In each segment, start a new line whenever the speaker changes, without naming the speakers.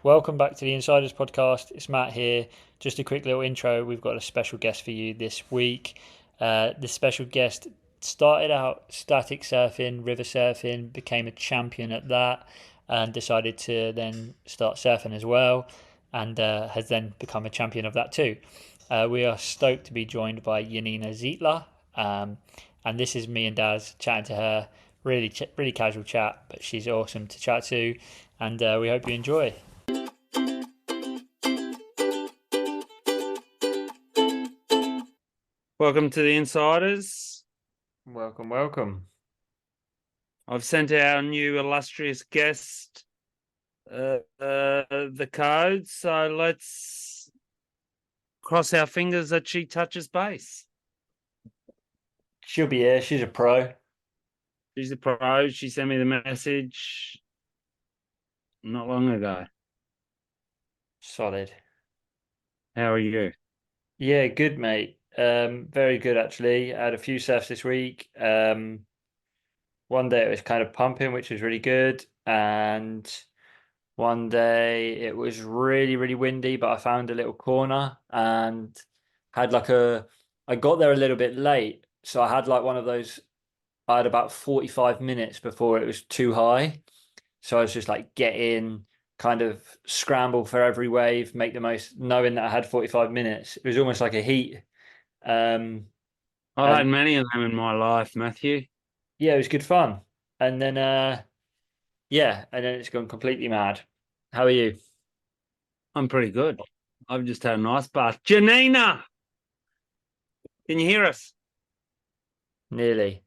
Welcome back to the Insiders Podcast. It's Matt here. Just a quick little intro. We've got a special guest for you this week. This special guest started out static surfing, river surfing, became a champion at that, and decided to then start surfing as well, and has then become a champion of that too. We are stoked to be joined by Janina Zeitler, and this is me and Daz chatting to her. Really casual chat, but she's awesome to chat to, and we hope you enjoy.
Welcome to the Insiders.
Welcome.
I've sent our new illustrious guest the code, so let's cross our fingers that she touches base.
She'll be here. She's a pro.
She's a pro. She sent me the message not long ago.
Solid.
How are you?
Yeah, good, mate. Very good actually. I had a few surfs this week. One day it was kind of pumping, which was really good, and one day it was really windy, but I found a little corner and had I got there a little bit late, so I had like one of those. I had about 45 minutes before it was too high. So I was just like get in, kind of scramble for every wave, make the most, knowing that I had 45 minutes. It was almost like a heat.
I've had
And
many of them in my life, Matthew.
yeah, it was good fun. And then and then it's gone completely mad. How are you?
I'm pretty good. I've just had a nice bath. Janina, can you hear us?
Nearly.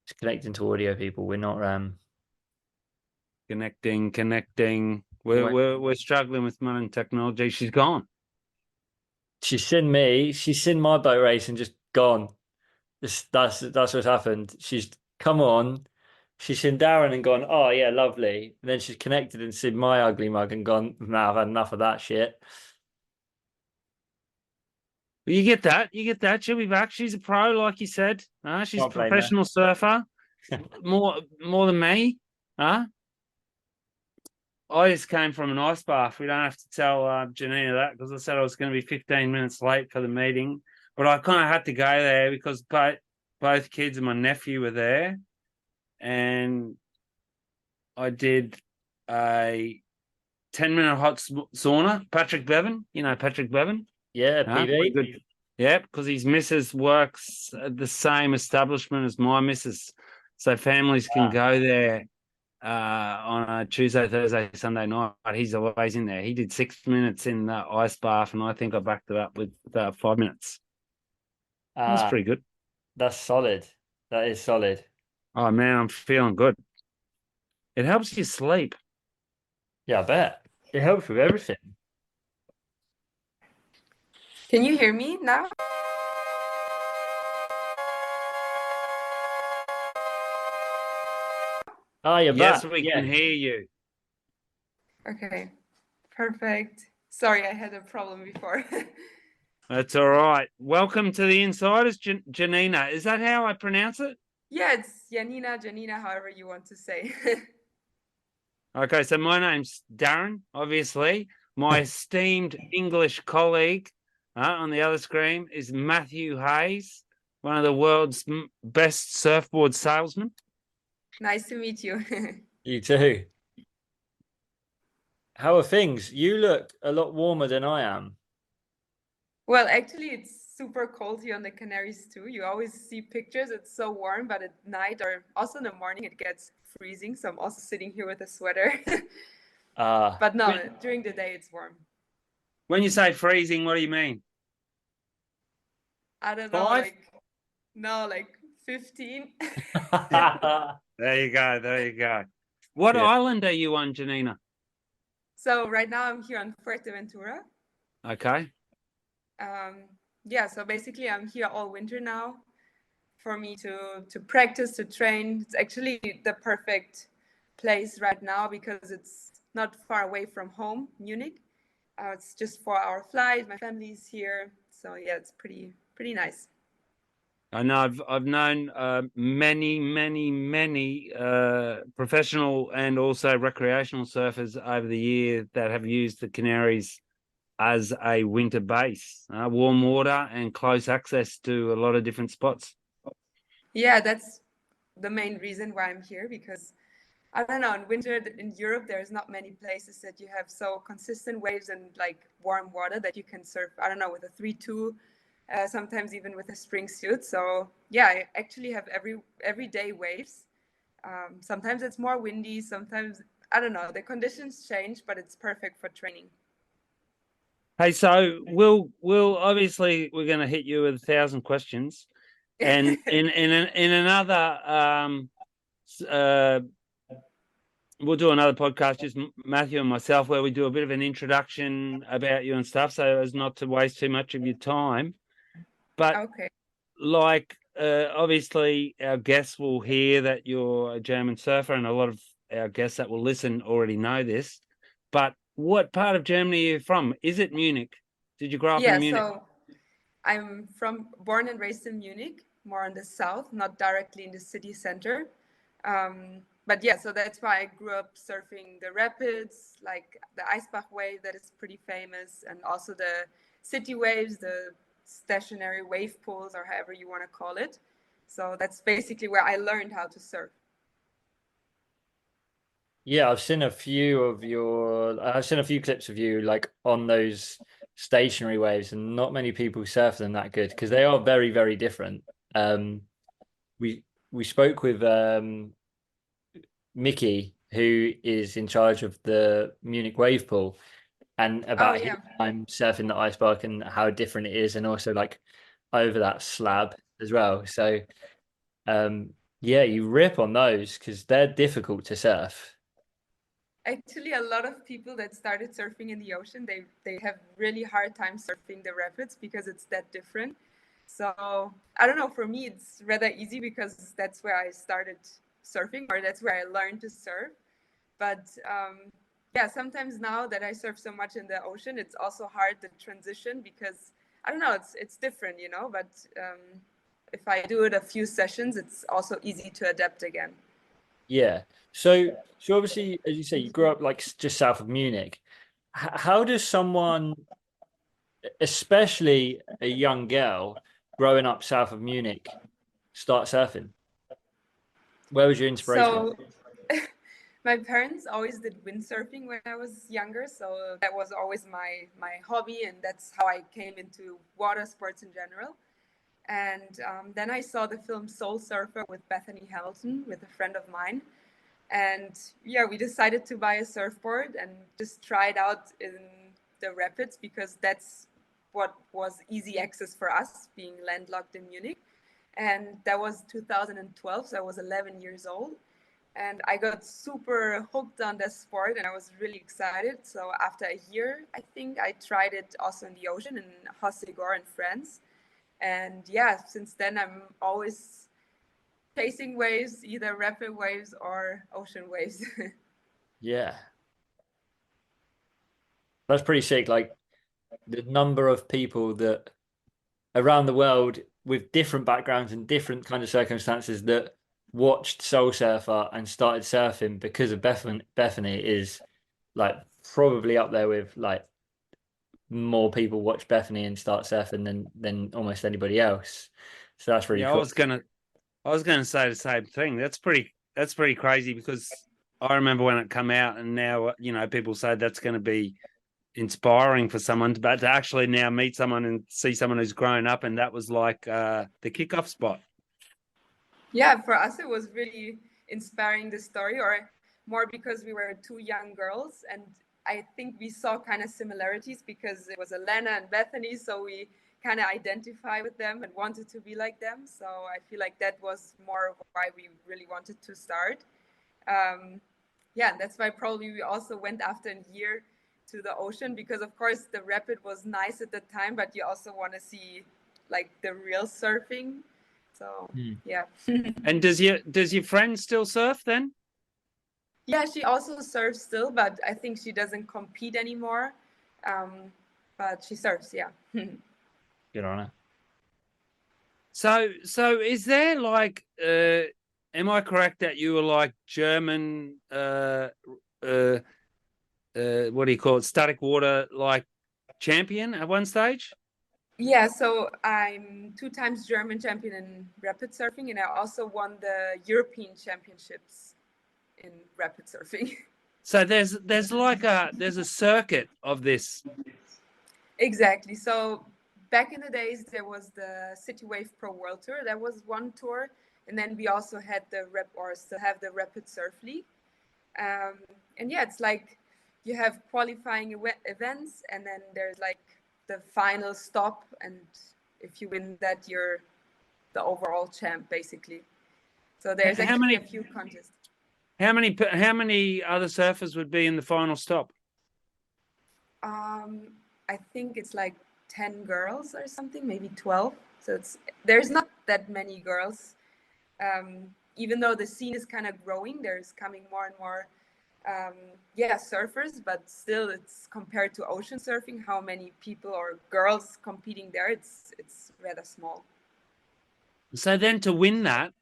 It's connecting to audio, people. We're not
Connecting. We're struggling with modern technology. She's gone.
she's seen me, she's seen my boat race and just gone. That's what's happened. She's come on, she's seen Darren and gone, oh yeah, lovely. And then she's connected and seen my ugly mug and gone, nah, I've had enough of that shit.
You get that. You get that. She'll be back. She's a pro, like you said. She's a
Can't blame her.
professional surfer. more than me. I just came from an ice bath. We don't have to tell Janina that because I said I was going to be 15 minutes late for the meeting. But I kind of had to go there because both kids and my nephew were there. And I did a 10-minute hot sauna. Patrick Bevan. You know Patrick Bevan?
Yeah, PB.
Good. Yeah, because his missus works at the same establishment as my missus. So families can go there on a Tuesday, Thursday, Sunday night. He's always in there. He did 6 minutes in the ice bath, and I think I backed it up with 5 minutes. That's pretty good.
That's solid. That is solid.
Oh, man, I'm feeling good. It helps you sleep.
Yeah, I bet. It helps with everything.
Can you hear me now?
Oh, you're
Yes,
back.
we can hear you.
Okay, perfect. Sorry, I had a problem before.
That's all right. Welcome to the Insiders, Janina. Is that how I pronounce it?
Yeah, it's Janina, however you want to say.
Okay, so my name's Darren, obviously. My esteemed English colleague on the other screen is Matthew Hayes, one of the world's best surfboard salesmen.
Nice to meet you.
You too. How are things? You look a lot warmer than I am.
Well, actually, it's super cold here on the Canaries too. You always see pictures, it's so warm, but at night or also in the morning, it gets freezing. So I'm also sitting here with a sweater. But no, during the day, it's warm.
When you say freezing, what do you mean?
I don't know, like 15.
There you go. What island are you on, Janina?
So right now I'm here on Fuerteventura.
Okay.
So basically I'm here all winter now for me to practice, to train. It's actually the perfect place right now because it's not far away from home, Munich. It's just 4-hour flight. My family is here. So yeah, it's pretty nice.
I know I've known many professional and also recreational surfers over the year that have used the Canaries as a winter base, warm water and close access to a lot of different spots.
Yeah, that's the main reason why I'm here, because I don't know, in winter in Europe, there's not many places that you have so consistent waves and like warm water that you can surf, I don't know, with a 3-2, sometimes even with a spring suit. So yeah, I actually have everyday waves. Sometimes it's more windy, sometimes, I don't know, the conditions change, but it's perfect for training.
Hey, so we'll obviously we're going to hit you with 1,000 questions, and in another we'll do another podcast, just Matthew and myself, where we do a bit of an introduction about you and stuff, so as not to waste too much of your time. But
Okay.
like, obviously, our guests will hear that you're a German surfer, and a lot of our guests that will listen already know this. But what part of Germany are you from? Is it Munich? Did you grow up in
Yeah,
Munich?
so I'm born and raised in Munich, more in the south, not directly in the city center. But yeah, so that's why I grew up surfing the rapids, like the Eisbach wave that is pretty famous, and also the city waves, the stationary wave pools, or however you want to call it. So that's basically where I learned how to surf.
Yeah, I've seen a few clips of you like on those stationary waves, and not many people surf them that good because they are very, very different. Um, we we spoke with Mickey, who is in charge of the Munich wave pool, and
Oh,
about his
yeah.
time surfing the ice park and how different it is, and also like over that slab as well. So, yeah, you rip on those because they're difficult to surf.
Actually, a lot of people that started surfing in the ocean, they have really hard time surfing the rapids because it's that different. So I don't know, for me it's rather easy because that's where I started surfing, or that's where I learned to surf. But yeah, sometimes now that I surf so much in the ocean, it's also hard to transition because I don't know, it's different, you know. But if I do it a few sessions, it's also easy to adapt again.
Yeah. So obviously, as you say, you grew up like just south of Munich. How does someone, especially a young girl growing up south of Munich, start surfing? Where was your inspiration?
So my parents always did windsurfing when I was younger, so that was always my hobby, and that's how I came into water sports in general. And then I saw the film Soul Surfer with Bethany Hamilton with a friend of mine, and yeah, we decided to buy a surfboard and just try it out in the rapids because that's what was easy access for us, being landlocked in Munich. And that was 2012, so I was 11 years old, and I got super hooked on the sport and I was really excited. So after a year, I think I tried it also in the ocean in Hossegor in France. And yeah, since then I'm always chasing waves, either rapid waves or ocean waves.
Yeah, that's pretty sick. Like the number of people that around the world with different backgrounds and different kind of circumstances that watched Soul Surfer and started surfing because of Bethany is like probably up there with like more people watch Bethany and start surfing than almost anybody else. So that's really
Yeah,
cool.
I was gonna say the same thing. That's pretty crazy because I remember when it come out, and now people say that's going to be inspiring for someone, but to actually now meet someone and see someone who's grown up, and that was like the kickoff spot.
Yeah, for us it was really inspiring, the story, or more because we were two young girls, and I think we saw kind of similarities because it was Elena and Bethany, so we kind of identify with them and wanted to be like them. So I feel like that was more why we really wanted to start. Um, yeah, and that's why probably we also went after a year to the ocean, because of course the rapid was nice at the time, but you also want to see like the real surfing. So
Hmm.
yeah.
And does your friend still surf then?
Yeah, she also surfs still, but I think she doesn't compete anymore. Um, but she surfs, yeah.
Good on her.
So is there like am I correct that you were like German what do you call it, static water like champion at one stage?
Yeah, so I'm 2 times German champion in rapid surfing, and I also won the European championships in rapid surfing.
So there's like there's a circuit of this.
Exactly. So back in the days, there was the City Wave Pro World Tour. That was one tour, and then we also had still have the Rapid Surf League. And yeah, it's like you have qualifying events, and then there's like the final stop, and if you win that, you're the overall champ, basically. So there's
How
actually a
many
few contests.
how many other surfers would be in the final stop?
I think it's like 10 girls or something, maybe 12. So there's not that many girls. Even though the scene is kind of growing, there's coming more and more surfers, but still it's compared to ocean surfing, how many people or girls competing there, it's rather small.
So then to win that,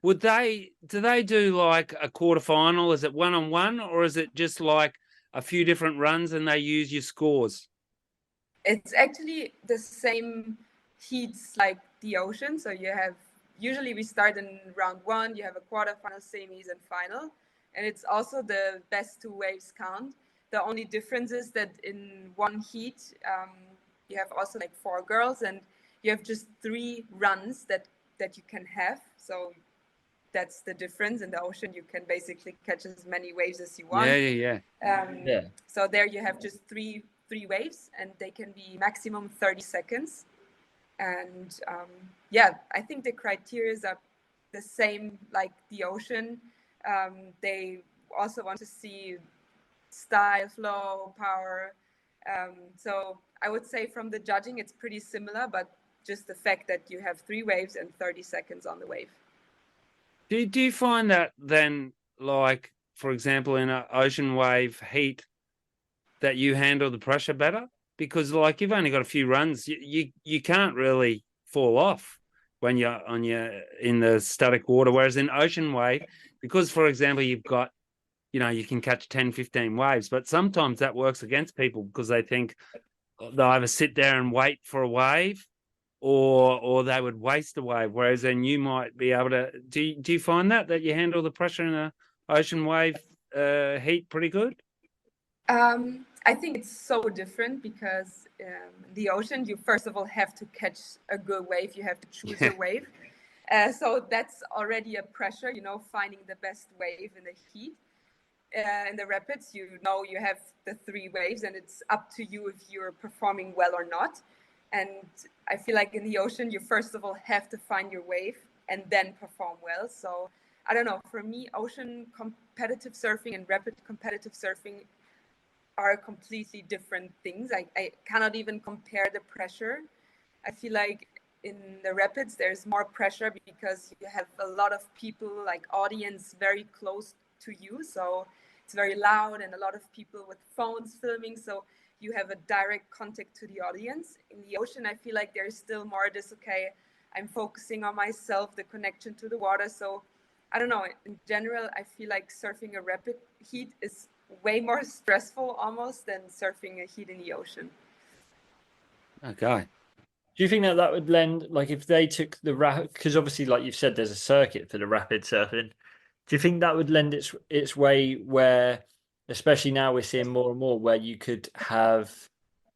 do they do like a quarterfinal? Is it one-on-one, or is it just like a few different runs and they use your scores?
It's actually the same heats like the ocean. So usually we start in round one, you have a quarterfinal, semis, and final. And it's also the best 2 waves count. The only difference is that in one heat, you have also like 4 girls, and you have just 3 runs that you can have. So that's the difference. In the ocean, you can basically catch as many waves as you want.
Yeah.
Yeah.
So there you have just three waves, and they can be maximum 30 seconds. And I think the criteria are the same like the ocean. They also want to see style, flow, power. So I would say from the judging, it's pretty similar, but just the fact that you have 3 waves and 30 seconds on the wave.
Do you find that then, like, for example, in an ocean wave heat, that you handle the pressure better? Because like you've only got a few runs, you can't really fall off when you're in the static water. Whereas in ocean wave, because for example, you've got, you can catch 10, 15 waves, but sometimes that works against people because they think they'll either sit there and wait for a wave or they would waste a wave. Whereas then you might be able to, do you find that you handle the pressure in an ocean wave heat pretty good?
I think it's so different because the ocean, you first of all have to catch a good wave. You have to choose your wave. So that's already a pressure, finding the best wave in the heat. In the rapids, you have the 3 waves, and it's up to you if you're performing well or not. And I feel like in the ocean, you first of all have to find your wave and then perform well. So I don't know. For me, ocean competitive surfing and rapid competitive surfing are completely different things. I cannot even compare the pressure. I feel like in the rapids, there's more pressure because you have a lot of people, like audience, very close to you. So it's very loud and a lot of people with phones filming. So you have a direct contact to the audience. In the ocean, I feel like there's still more this, okay, I'm focusing on myself, the connection to the water. So I don't know. In general, I feel like surfing a rapid heat is way more stressful almost than surfing a heat in the ocean.
Okay.
Do you think that would lend, like, if they took the because obviously, like you've said, there's a circuit for the rapid surfing. Do you think that would lend its way where, especially now we're seeing more and more, where you could have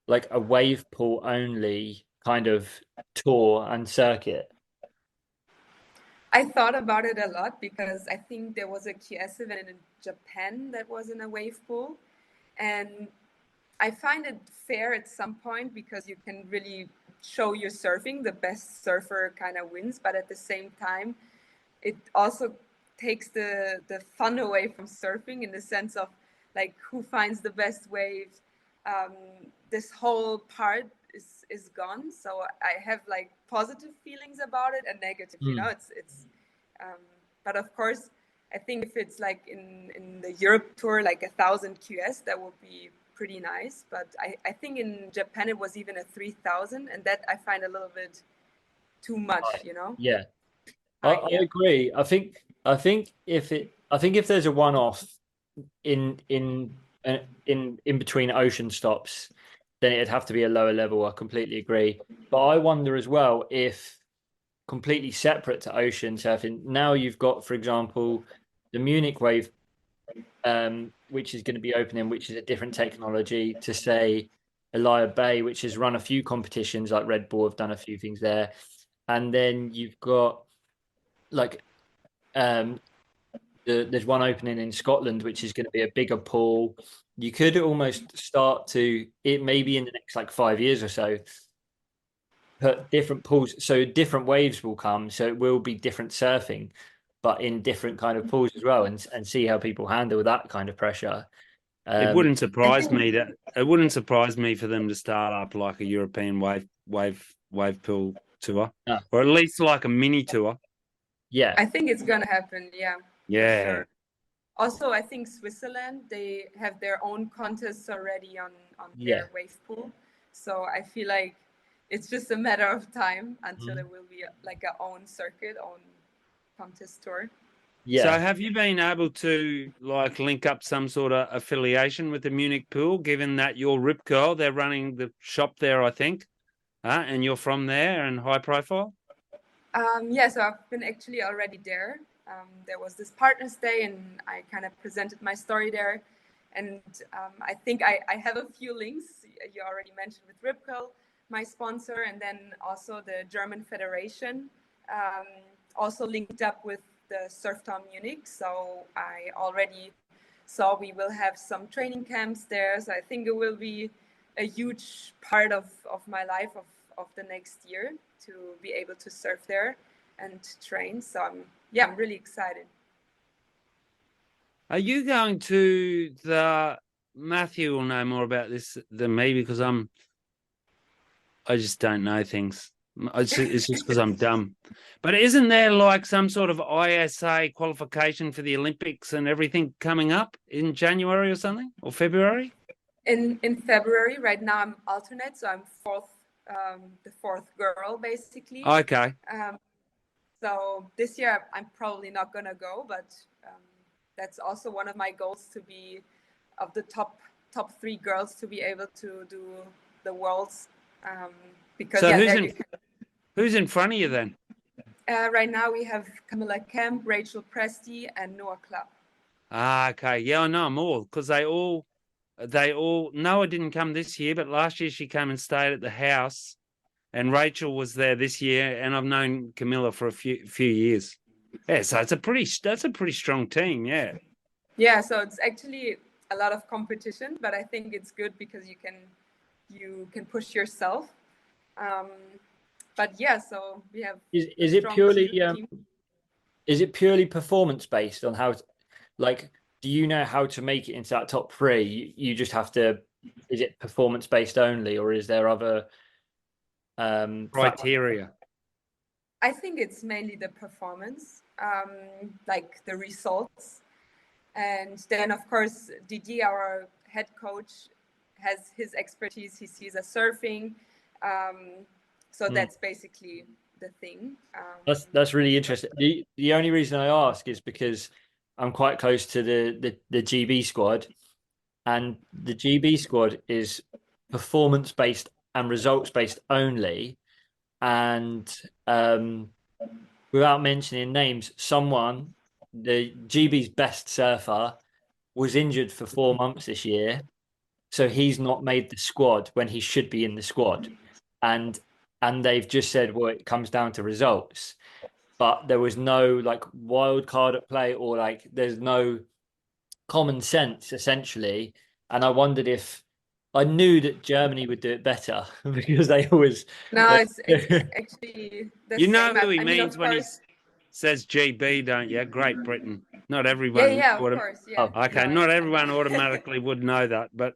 like a wave pool only kind of tour and circuit?
I thought about it a lot because I think there was a QS event in Japan that was in a wave pool. And I find it fair at some point because you can really show your surfing. The best surfer kind of wins. But at the same time, it also takes the fun away from surfing in the sense of like who finds the best wave. This whole part is gone. So I have like positive feelings about it and negative. It's but of course, I think if it's like in the Europe tour, like 1,000 QS, that would be pretty nice. But I think in Japan it was even a 3,000, and that I find a little bit too much, you know.
Yeah, I
Yeah.
agree. I think if there's a one-off in between ocean stops, then it'd have to be a lower level. I completely agree. But I wonder as well if completely separate to ocean surfing, now you've got, for example, the Munich wave, which is going to be opening, which is a different technology to say Elia Bay, which has run a few competitions, like Red Bull have done a few things there. And then you've got like um there's one opening in Scotland, which is going to be a bigger pool. You could almost start to it maybe in the next like 5 years or so, put different pools, so different waves will come, so it will be different surfing, but in different kind of pools as well, and see how people handle that kind of pressure.
It
Um,
wouldn't surprise me for them to start up like a European wave pool tour,
uh,
or at least like a mini tour.
yeah,
I think it's gonna happen, yeah.
Yeah.
For sure. Also, I think Switzerland, they have their own contests already on
yeah.
their wave pool. So I feel like it's just a matter of time until
Mhm.
it will be like our own circuit, own contest tour.
So
Yeah.
have you been able to like link up some sort of affiliation with the Munich pool, given that you're Rip Curl, they're running the shop there, I think, and you're from there and high profile?
Yeah, so I've been actually already there. There was this Partners Day, and I kind of presented my story there. And I think I have a few links. You already mentioned with Ripco, my sponsor, and then also the German Federation, also linked up with the Surf Town Munich. So I already saw we will have some training camps there. So I think it will be a huge part of my life of the next year to be able to surf there and train. So I'm really excited.
Are you going to the Matthew will know more about this than me because I just don't know things. It's just because I'm dumb. But isn't there like some sort of ISA qualification for the Olympics and everything coming up in January or something, or February?
In February, right now I'm alternate, so I'm the fourth girl basically.
Okay.
So this year I'm probably not gonna go, but that's also one of my goals to be of the top three girls to be able to do the worlds. Because
So
yeah,
who's in front of you then?
Right now we have Camilla Kemp, Rachel Presti, and Noah Club.
Ah, okay. Yeah, I know them all because they all Noah didn't come this year, but last year she came and stayed at the house, and Rachel was there this year, and I've known Camilla for a few years. Yeah, so that's a pretty strong team, yeah.
Yeah, so it's actually a lot of competition, but I think it's good because you can puch yourself. But yeah, so we have
Is it purely
team.
is it purely performance based on how like do you know how to make it into that top three? You just have to, is it performance based only, or is there other
Criteria?
I think it's mainly the performance, like the results. And then, of course, Didier, our head coach, has his expertise. He sees us surfing. So that's basically the thing.
That's really interesting. The only reason I ask is because I'm quite close to the GB squad, and the GB squad is performance based and results based only. And without mentioning names, someone, the GB's best surfer, was injured for 4 months this year, so he's not made the squad when he should be in the squad, and they've just said, well, it comes down to results, but there was no like wild card at play, or like there's no common sense essentially. And I wondered if I knew that Germany would do it better because they always.
No, it's actually the
You know
same.
who he
I mean,
means
of
when he
course.
says GB, don't you? Great Britain. Not everyone.
Yeah, of course. Yeah.
Oh,
Okay,
No,
not
I
everyone
know.
automatically would know that, but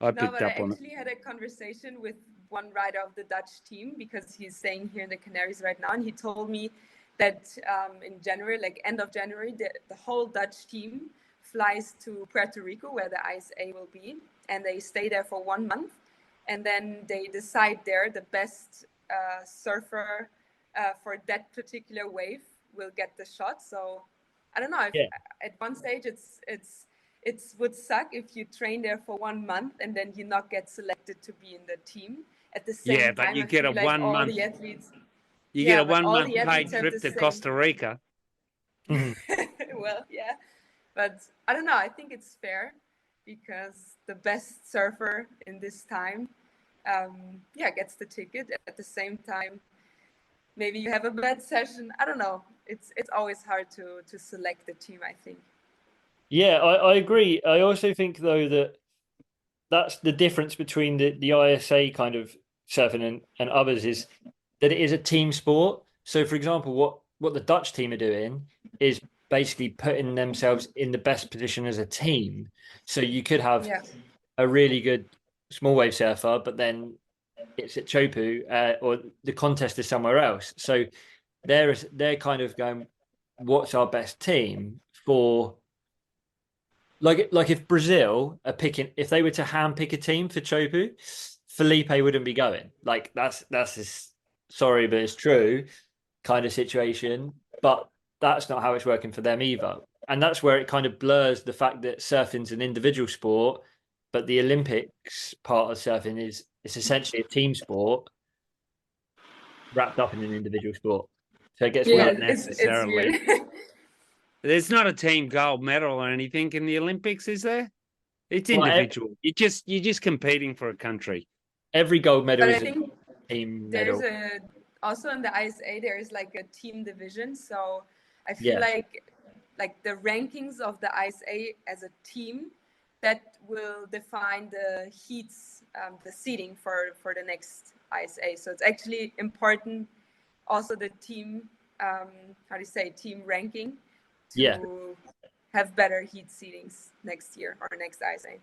I
No,
picked
but I
up on it.
actually had a conversation with one rider of the Dutch team because he's staying here in the Canaries right now, and he told me that in January, like end of January, the whole Dutch team flies to Puerto Rico where the ISA will be, and they stay there for 1 month, and then they decide there the best surfer for that particular wave will get the shot. So I don't know. If,
Yeah.
at one stage, it would suck if you train there for 1 month and then you not get selected to be in the team. At the same
but
time,
you
I
get a
feel like all
1 month.
the athletes.
You get
Yeah,
a
but
1
all
month
the
paid
athletes have
trip
the
to
same.
Costa Rica.
Well, yeah, but I don't know. I think it's fair because the best surfer in this time, gets the ticket. At the same time, maybe you have a bad session. I don't know. It's always hard to select the team, I think.
Yeah, I agree. I also think though that that's the difference between the ISA kind of surfing and others is that it is a team sport. So, for example, what the Dutch team are doing is basically putting themselves in the best position as a team. So you could have
Yeah.
a really good small wave surfer, but then it's at Chopu, or the contest is somewhere else. So they're kind of going, what's our best team for? Like if Brazil are picking, if they were to handpick a team for Chopu, Felipe wouldn't be going. Like that's this, sorry, but it's true kind of situation. But that's not how it's working for them either. And that's where it kind of blurs the fact that surfing's an individual sport, but the Olympics part of surfing is it's essentially a team sport wrapped up in an individual sport. So it gets
Yeah,
Not
weird.
it's
necessarily.
weird.
There's not a team gold medal or anything in the Olympics, is there? It's
Well,
individual. You're just competing for a country.
every gold medal
But I
is a
think
team
there's
medal.
a also in the ISA there is like a team division. So I feel
Yeah.
like the rankings of the ISA as a team that will define the heats, the seeding for the next ISA. So it's actually important also the team, how do you say, team ranking
Yeah.
to have better heat seedings next year or next ISA.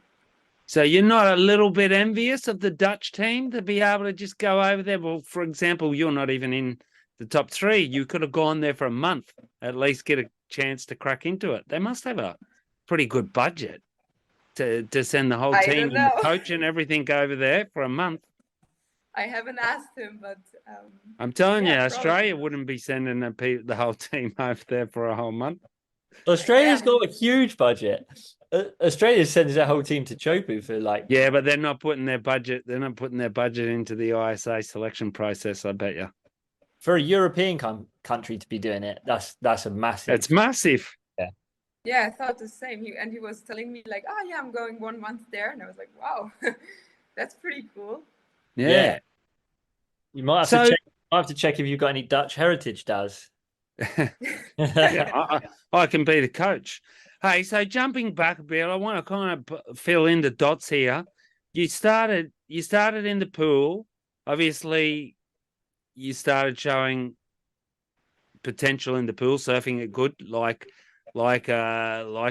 So you're not a little bit envious of the Dutch team to be able to just go over there? Well, for example, you're not even in the top 3. You could have gone there for a month, at least get a chance to crack into it. They must have a pretty good budget to send the whole
I
team
don't
and the
know.
coach and everything over there for a month.
I haven't asked him, but
I'm telling you,
yeah,
Australia
probably.
wouldn't be sending the whole team over there for a whole month.
Australia's
Yeah.
got a huge budget. Australia sends their whole team to Chopu for like.
Yeah, but they're not putting their budget. They're not putting their budget into the ISA selection process. I bet you.
For a European country to be doing it, that's a massive.
It's massive.
Yeah, I thought the same. He was telling me like, oh yeah, I'm going 1 month there, and I was like, wow, that's pretty cool.
Yeah.
You might have to check. Might have to check if you've got any Dutch heritage, Daz.
Yeah, I can be the coach. Hey, so jumping back a bit, I want to kind of fill in the dots here. You started in the pool. Obviously, you started showing potential in the pool, surfing it good, like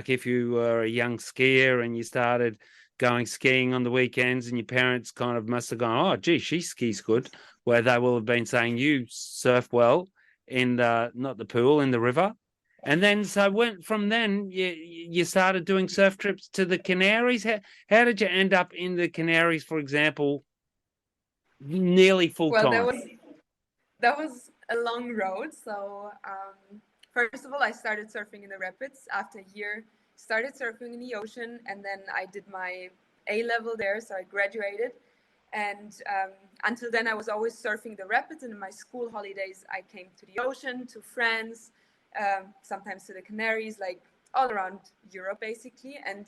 if you were a young skier and you started going skiing on the weekends, and your parents kind of must have gone, oh, gee, she skis good, where they will have been saying you surf well in not the pool, in the river. And then so from then you started doing surf trips to the Canaries. How did you end up in the Canaries, for example, nearly full
Well,
time?
that was a long road. So first of all, I started surfing in the rapids. After a year, started surfing in the ocean, and then I did my A level there. So I graduated, and until then, I was always surfing the rapids. And in my school holidays, I came to the ocean, to France, sometimes to the Canaries, like all around Europe, basically. And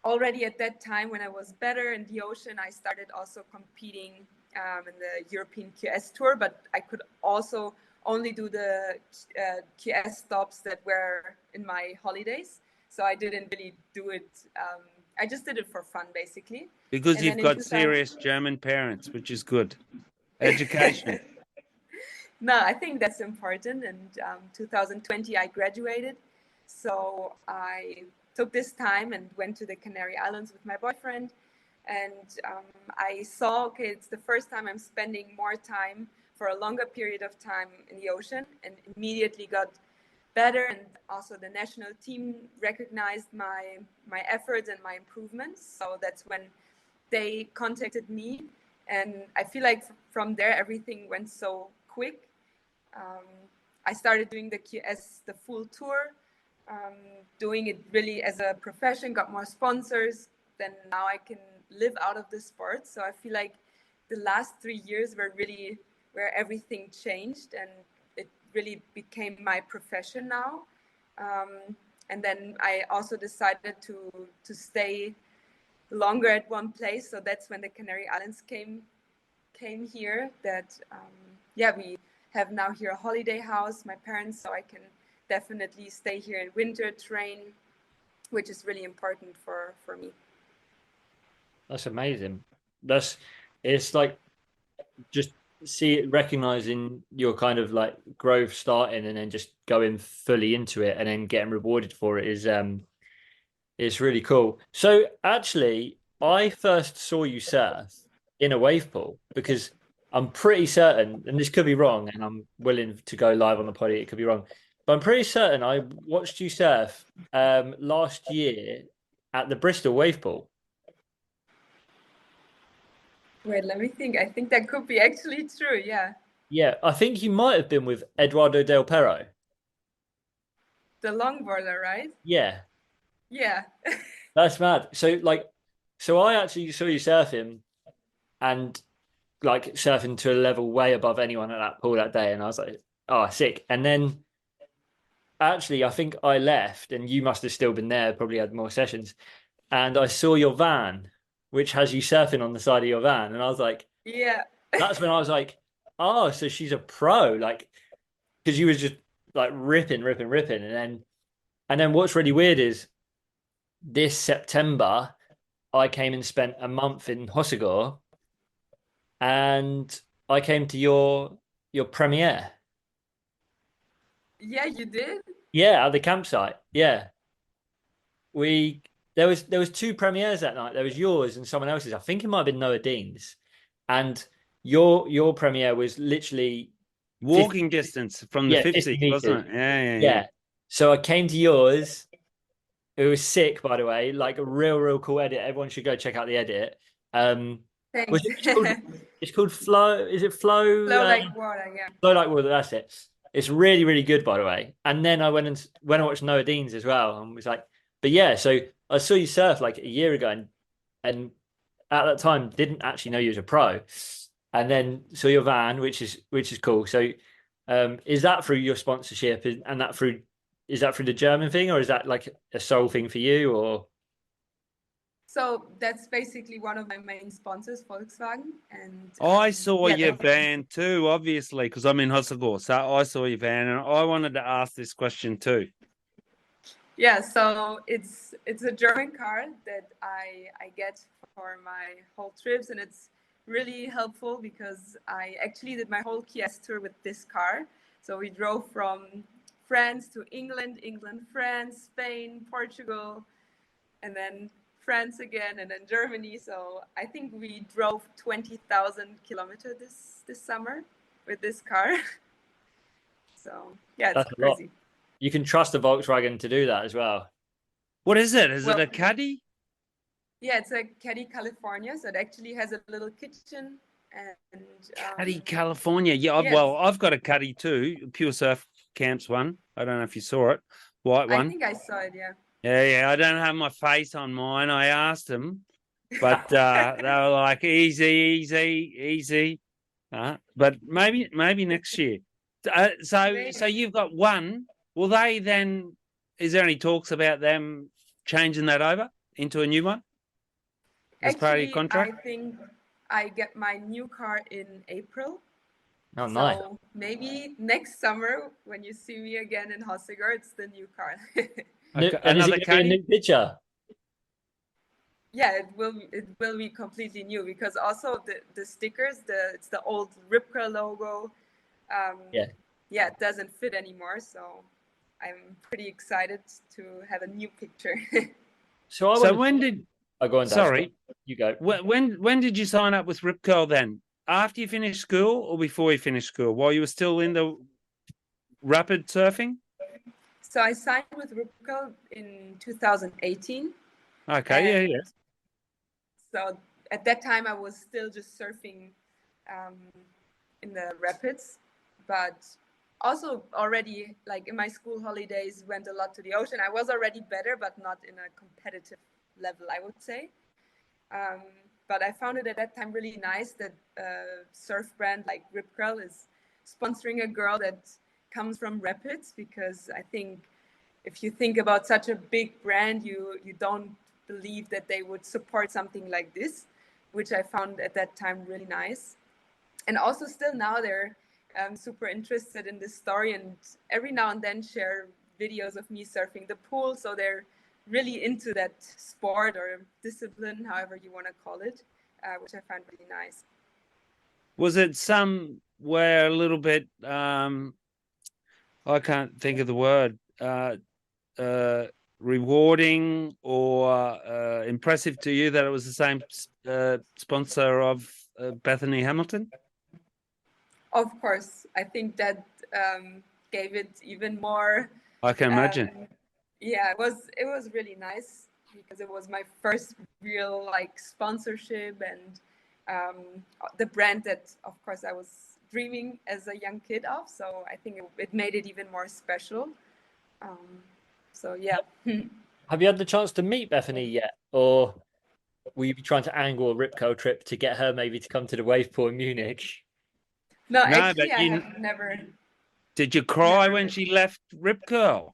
already at that time, when I was better in the ocean, I started also competing in the European QS tour, but I could also only do the QS stops that were in my holidays. So I didn't really do it. I just did it for fun, basically.
Because
And
you've
then in
got
2000
serious German parents, which is good. Education.
No, I think that's important. And 2020, I graduated. So I took this time and went to the Canary Islands with my boyfriend. And I saw, okay, it's the first time I'm spending more time for a longer period of time in the ocean, and immediately got better. And also the national team recognized my efforts and my improvements. So that's when they contacted me. And I feel like from there, everything went so quick. I started doing the QS, the full tour, doing it really as a profession, got more sponsors. Then now I can live out of the sport. So I feel like the last 3 years were really where everything changed and it really became my profession now. And then I also decided to stay longer at one place. So that's when the Canary Islands came here. That we have now here a holiday house, my parents, so I can definitely stay here in winter, train, which is really important for me.
That's amazing. It's like just recognizing your kind of like growth starting and then just going fully into it and then getting rewarded for it is it's really cool. So actually, I first saw you surf in a wave pool because I'm pretty certain, and this could be wrong, and I'm willing to go live on the potty, it could be wrong, but I'm pretty certain I watched you surf last year at the Bristol wave pool.
Wait, let me think. I think that could be actually true. Yeah.
Yeah, I think you might have been with Eduardo Del Perro.
The longboarder, right?
Yeah,
Yeah.
that's mad. So I actually saw you surfing and like surfing to a level way above anyone at that pool that day, and I was like, oh, sick. And then actually, I think I left, and you must have still been there, probably had more sessions. And I saw your van, which has you surfing on the side of your van, and I was like,
Yeah.
that's when I was like, oh, so she's a pro, like, because you was just like ripping, and then what's really weird is this September I came and spent a month in Hossegor, and I came to your premiere.
Yeah, you did?
Yeah, at the campsite. Yeah. We there was two premieres that night. There was yours and someone else's. I think it might have been Noah Dean's. And your premiere was literally
Walking distance from the
50
50,
meters.
wasn't it? Yeah.
Yeah. So I came to yours. It was sick, by the way. Like a real cool edit. Everyone should go check out the edit. Was
Thanks.
it's called Flow. Is it Flow?
Flow like water, yeah.
Flow Like Water, that's it. It's really good, by the way. And then I went and watched Noah Dean's as well, and was like, but yeah. So I saw you surf like a year ago, and at that time didn't actually know you as a pro, and then saw your van, which is cool. So, is that through your sponsorship, and is that through the German thing, or is that like a sole thing for you, or?
So that's basically one of my main sponsors, Volkswagen. And
I saw your
that's
van too, obviously, because I'm in Hossegor. So I saw your van, and I wanted to ask this question too.
yeah. So it's a German car that I get for my whole trips, and it's really helpful because I actually did my whole QS tour with this car. So we drove from France to England, France, Spain, Portugal, and then France again, and then Germany. So I think we drove 20,000 kilometers this summer with this car. So yeah, it's
That's a lot.
crazy.
You can trust a Volkswagen to do that as well.
What is it? Is it a Caddy?
Yeah, it's a Caddy California. So it actually has a little kitchen and
Caddy California. Yeah,
yes.
well, I've got a Caddy too, Pure Surf Camps one. I don't know if you saw it. White one.
I think I saw it, yeah.
Yeah. I don't have my face on mine. I asked them, but they were like, easy. But maybe next year. So you've got one. Will they then? Is there any talks about them changing that over into a new one as part of your contract?
I think I get my new car in April.
Oh, nice.
So maybe next summer when you see me again in Hossegor, it's the new car.
Okay. And is it going to be a new picture?
Yeah, it will be completely new because also the stickers, it's the old Ripka logo. Yeah, it doesn't fit anymore. So I'm pretty excited to have a new picture.
So when did?
I go on.
Sorry,
you go.
When did you sign up with Rip Curl then? After you finished school or before you finished school? While you were still in the rapid surfing?
So I signed with Rip Curl in 2018.
Okay, yeah.
So at that time I was still just surfing in the rapids, but also already, like in my school holidays, went a lot to the ocean. I was already better, but not in a competitive level, I would say. But I found it at that time really nice that a surf brand like Rip Curl is sponsoring a girl that comes from Rapids, because I think if you think about such a big brand, you don't believe that they would support something like this, which I found at that time really nice. And also still now they're super interested in this story, and every now and then share videos of me surfing the pool. So they're really into that sport or discipline, however you want to call it, which I find really nice.
Was it somewhere a little bit, I can't think of the word, rewarding or impressive to you that it was the same sponsor of Bethany Hamilton?
Of course, I think that gave it even more.
I can imagine.
Yeah, it was really nice because it was my first real like sponsorship, and the brand that of course I was dreaming as a young kid of. So I think it made it even more special. So yeah.
Have you had the chance to meet Bethany yet, or will you be trying to angle a Rip Curl trip to get her maybe to come to the wave pool in Munich?
No,
No,
actually,
but
I have never.
Did you cry
Never
when
been.
she left Rip Curl?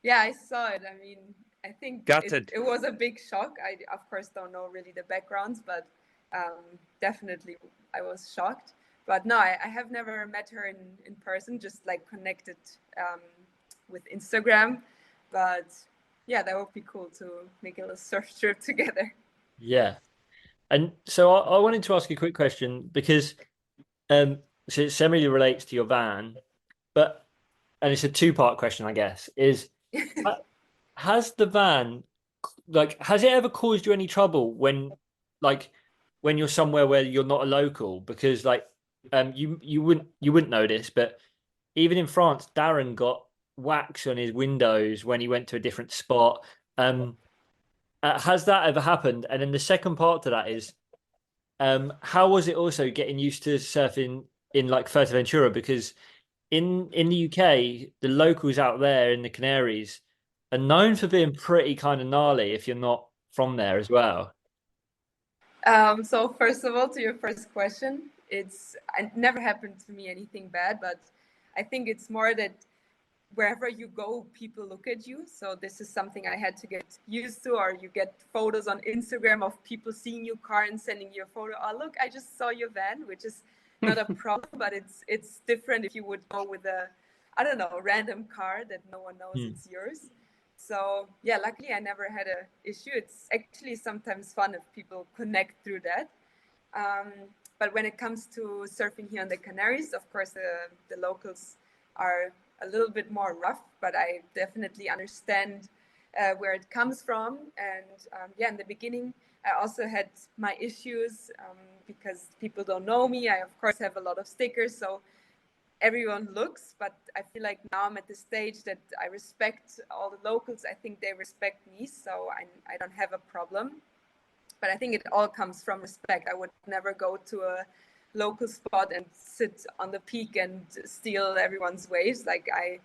Yeah, I saw it. I mean, I think
Gutted.
it was a big shock. I, of course, don't know really the backgrounds, but definitely I was shocked. But no, I have never met her in person, just like connected with Instagram. But yeah, that would be cool to make a little surf trip together.
Yeah. And so I wanted to ask you a quick question because so it semi relates to your van, but and it's a two-part question, I guess, is has the van has it ever caused you any trouble like when you're somewhere where you're not a local? Because you wouldn't know this, but even in France, Darren got wax on his windows when he went to a different spot. Has that ever happened? And then the second part to that is how was it also getting used to surfing in like Fuerteventura? Because in the UK, the locals out there in the Canaries are known for being pretty kind of gnarly if you're not from there as well.
So first of all, to your first question, it never happened to me anything bad, but I think it's more that wherever you go, people look at you. So this is something I had to get used to, or you get photos on Instagram of people seeing your car and sending you a photo. Oh, look, I just saw your van, which is not a problem, but it's different if you would go with a, I don't know, a random car that no one knows it's yours. So yeah, luckily I never had a issue. It's actually sometimes fun if people connect through that. But when it comes to surfing here on the Canaries, of course, the locals are a little bit more rough, but I definitely understand where it comes from. And yeah, in the beginning, I also had my issues because people don't know me. I, of course, have a lot of stickers. So everyone looks, but I feel like now I'm at the stage that I respect all the locals. I think they respect me, so I don't have a problem. But I think it all comes from respect. I would never go to a local spot and sit on the peak and steal everyone's waves. Like, I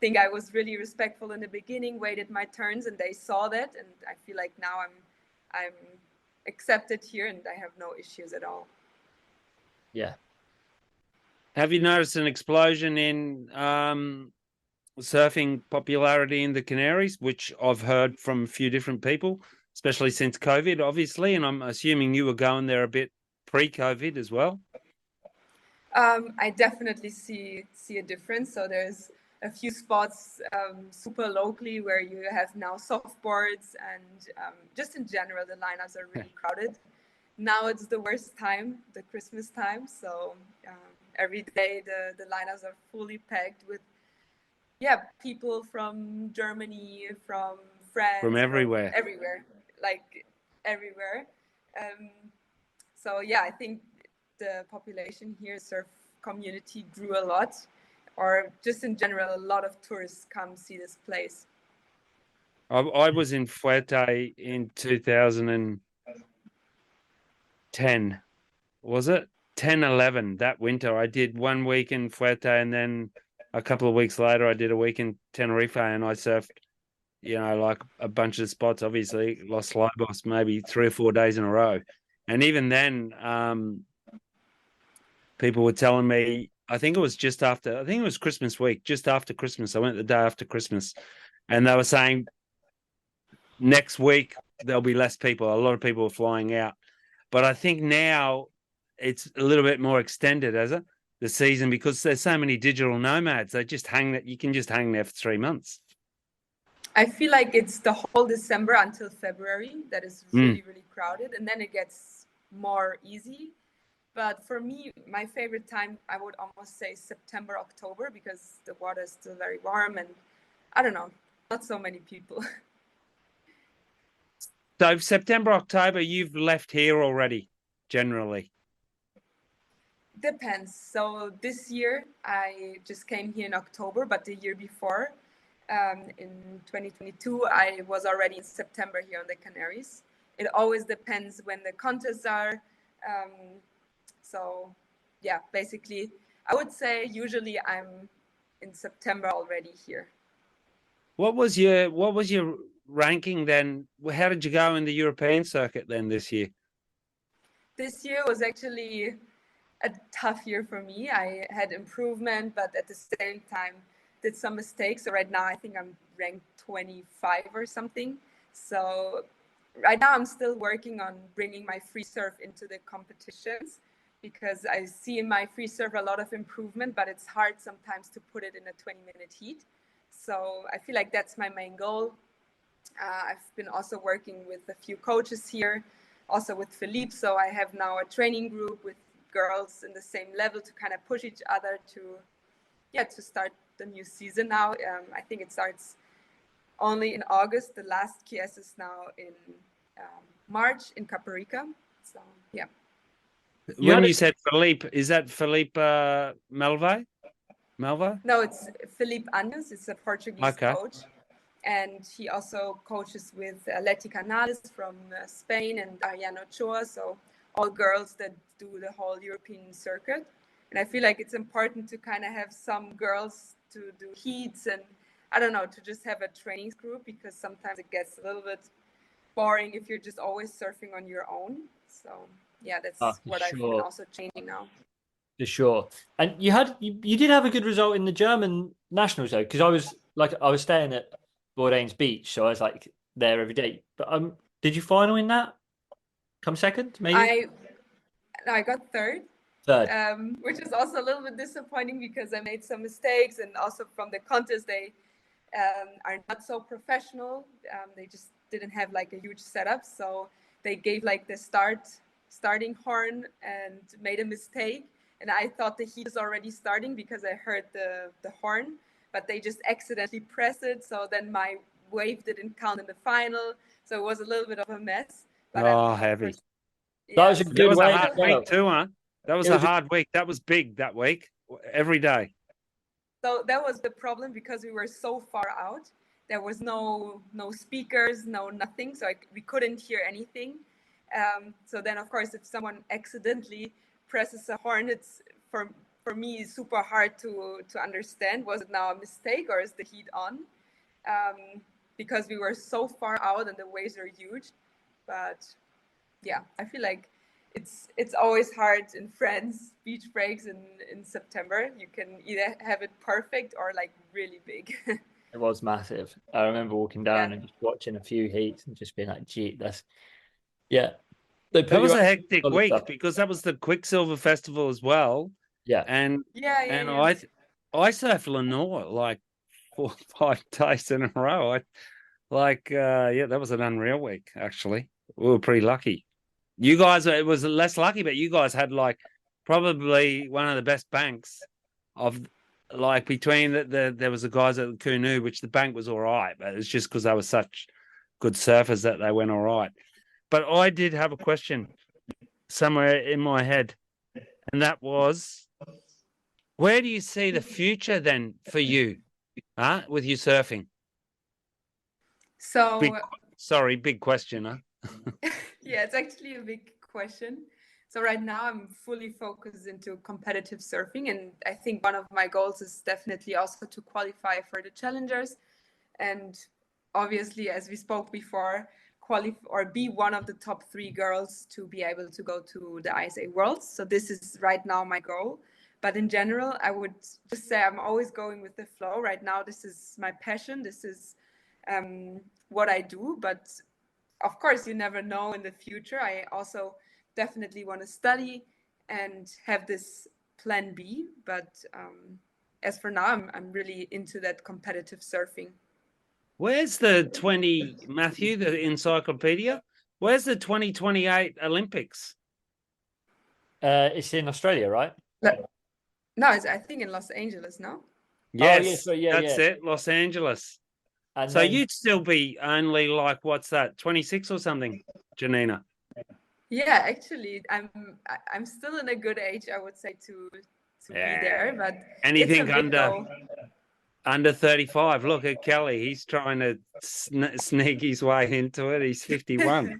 think I was really respectful in the beginning, waited my turns, and they saw that, and I feel like now I'm accepted here and I have no issues at all.
Yeah.
Have you noticed an explosion in surfing popularity in the Canaries, which I've heard from a few different people, especially since COVID, obviously, and I'm assuming you were going there a bit pre-COVID as well?
I definitely see a difference. So there's a few spots super locally where you have now softboards, and just in general, the lineups are really crowded. Now it's the worst time, the Christmas time. So every day the lineups are fully packed with, people from Germany, from France,
From everywhere.
everywhere, like everywhere. So yeah, I think the population here, surf community, grew a lot, or just in general, a lot of tourists come see this place.
I was in Fuerte in 2010, was it? 10, 11, that winter. I did 1 week in Fuerte and then a couple of weeks later, I did a week in Tenerife and I surfed, like a bunch of spots. Obviously, Los Lobos maybe 3 or 4 days in a row, and even then, people were telling me. I think it was Christmas week, just after Christmas. I went the day after Christmas, and they were saying next week there'll be less people. A lot of people are flying out, but I think now it's a little bit more extended, as it the season, because there's so many digital nomads. They just you can just hang there for 3 months.
I feel like it's the whole December until February that is really, really crowded, and then it gets more easy. But for me, my favorite time, I would almost say September, October, because the water is still very warm and I don't know, not so many people.
So September, October, you've left here already, generally.
Depends. So this year I just came here in October, but the year before, in 2022, I was already in September here on the Canaries. It always depends when the contests are. So yeah, basically, I would say usually I'm in September already here.
What was your ranking then? How did you go in the European circuit then this year?
This year was actually a tough year for me. I had improvement, but at the same time did some mistakes. So right now I think I'm ranked 25 or something. So right now I'm still working on bringing my free surf into the competitions, because I see in my free surf a lot of improvement, but it's hard sometimes to put it in a 20-minute heat. So I feel like that's my main goal. I've been also working with a few coaches here, also with Philippe. So I have now a training group with girls in the same level to kind of push each other to start the new season now. I think it starts only in August. The last KS is now in March in Caparica. So yeah.
When you said Philippe, is that Philippe Melva?
No, it's Philippe Anjos. It's a Portuguese coach. And he also coaches with Leti Canales from Spain and Ariana Ochoa. So all girls that do the whole European circuit. And I feel like it's important to kind of have some girls to do heats and I don't know, to just have a training group, because sometimes it gets a little bit boring if you're just always surfing on your own. So yeah, that's what I've been also changing now.
For sure. And you did have a good result in the German nationals though, because I was staying at Bourdain's Beach, so I was like there every day. But did you final in that? Come second, maybe?
I got third. Which is also a little bit disappointing because I made some mistakes, and also from the contest they are not so professional. They just didn't have like a huge setup, so they gave like the starting horn and made a mistake. And I thought the heat is already starting because I heard the horn, but they just accidentally pressed it. So then my wave didn't count in the final. So it was a little bit of a mess. But
heavy.
That was a good
a hard week too, huh? That was a hard week. That was big that week, every day.
So that was the problem, because we were so far out. There was no speakers, nothing. So we couldn't hear anything. So then, of course, if someone accidentally presses a horn, it's for me super hard to understand. Was it now a mistake or is the heat on? Because we were so far out and the waves are huge. But yeah, I feel like it's always hard in France beach breaks in September. You can either have it perfect or like really big.
It was massive. I remember walking down and just watching a few heats and just being like, gee, that
was a hectic week because that was the Quicksilver Festival as well.
Yeah.
And I surfed Lenore like 4 or 5 days in a row. That was an unreal week, actually. We were pretty lucky. You guys, it was less lucky, but you guys had like probably one of the best banks of like between there was the guys at the Kunu, which the bank was all right, but it's just because they were such good surfers that they went all right. But I did have a question somewhere in my head, and that was, where do you see the future then for you, with your surfing?
So
big question, huh?
Yeah, it's actually a big question. So right now I'm fully focused into competitive surfing, and I think one of my goals is definitely also to qualify for the challengers, and obviously, as we spoke before, qualify or be one of the top 3 girls to be able to go to the ISA Worlds. So this is right now my goal. But in general, I would just say I'm always going with the flow. Right now, this is my passion. This is what I do. But of course, you never know in the future. I also definitely want to study and have this plan B. But as for now, I'm really into that competitive surfing.
Where's the 20, Matthew, the encyclopedia? Where's the 2028 Olympics?
It's in Australia, right?
No, it's I think in Los Angeles, no?
Yes,
yeah,
that's it, Los Angeles.
And
so
then,
you'd still be only like, what's that, 26 or something, Janina?
Yeah, actually, I'm still in a good age, I would say, to be there. But
anything
it's a big goal.
under 35. Look at Kelly; he's trying to sneak his way into it. He's 51.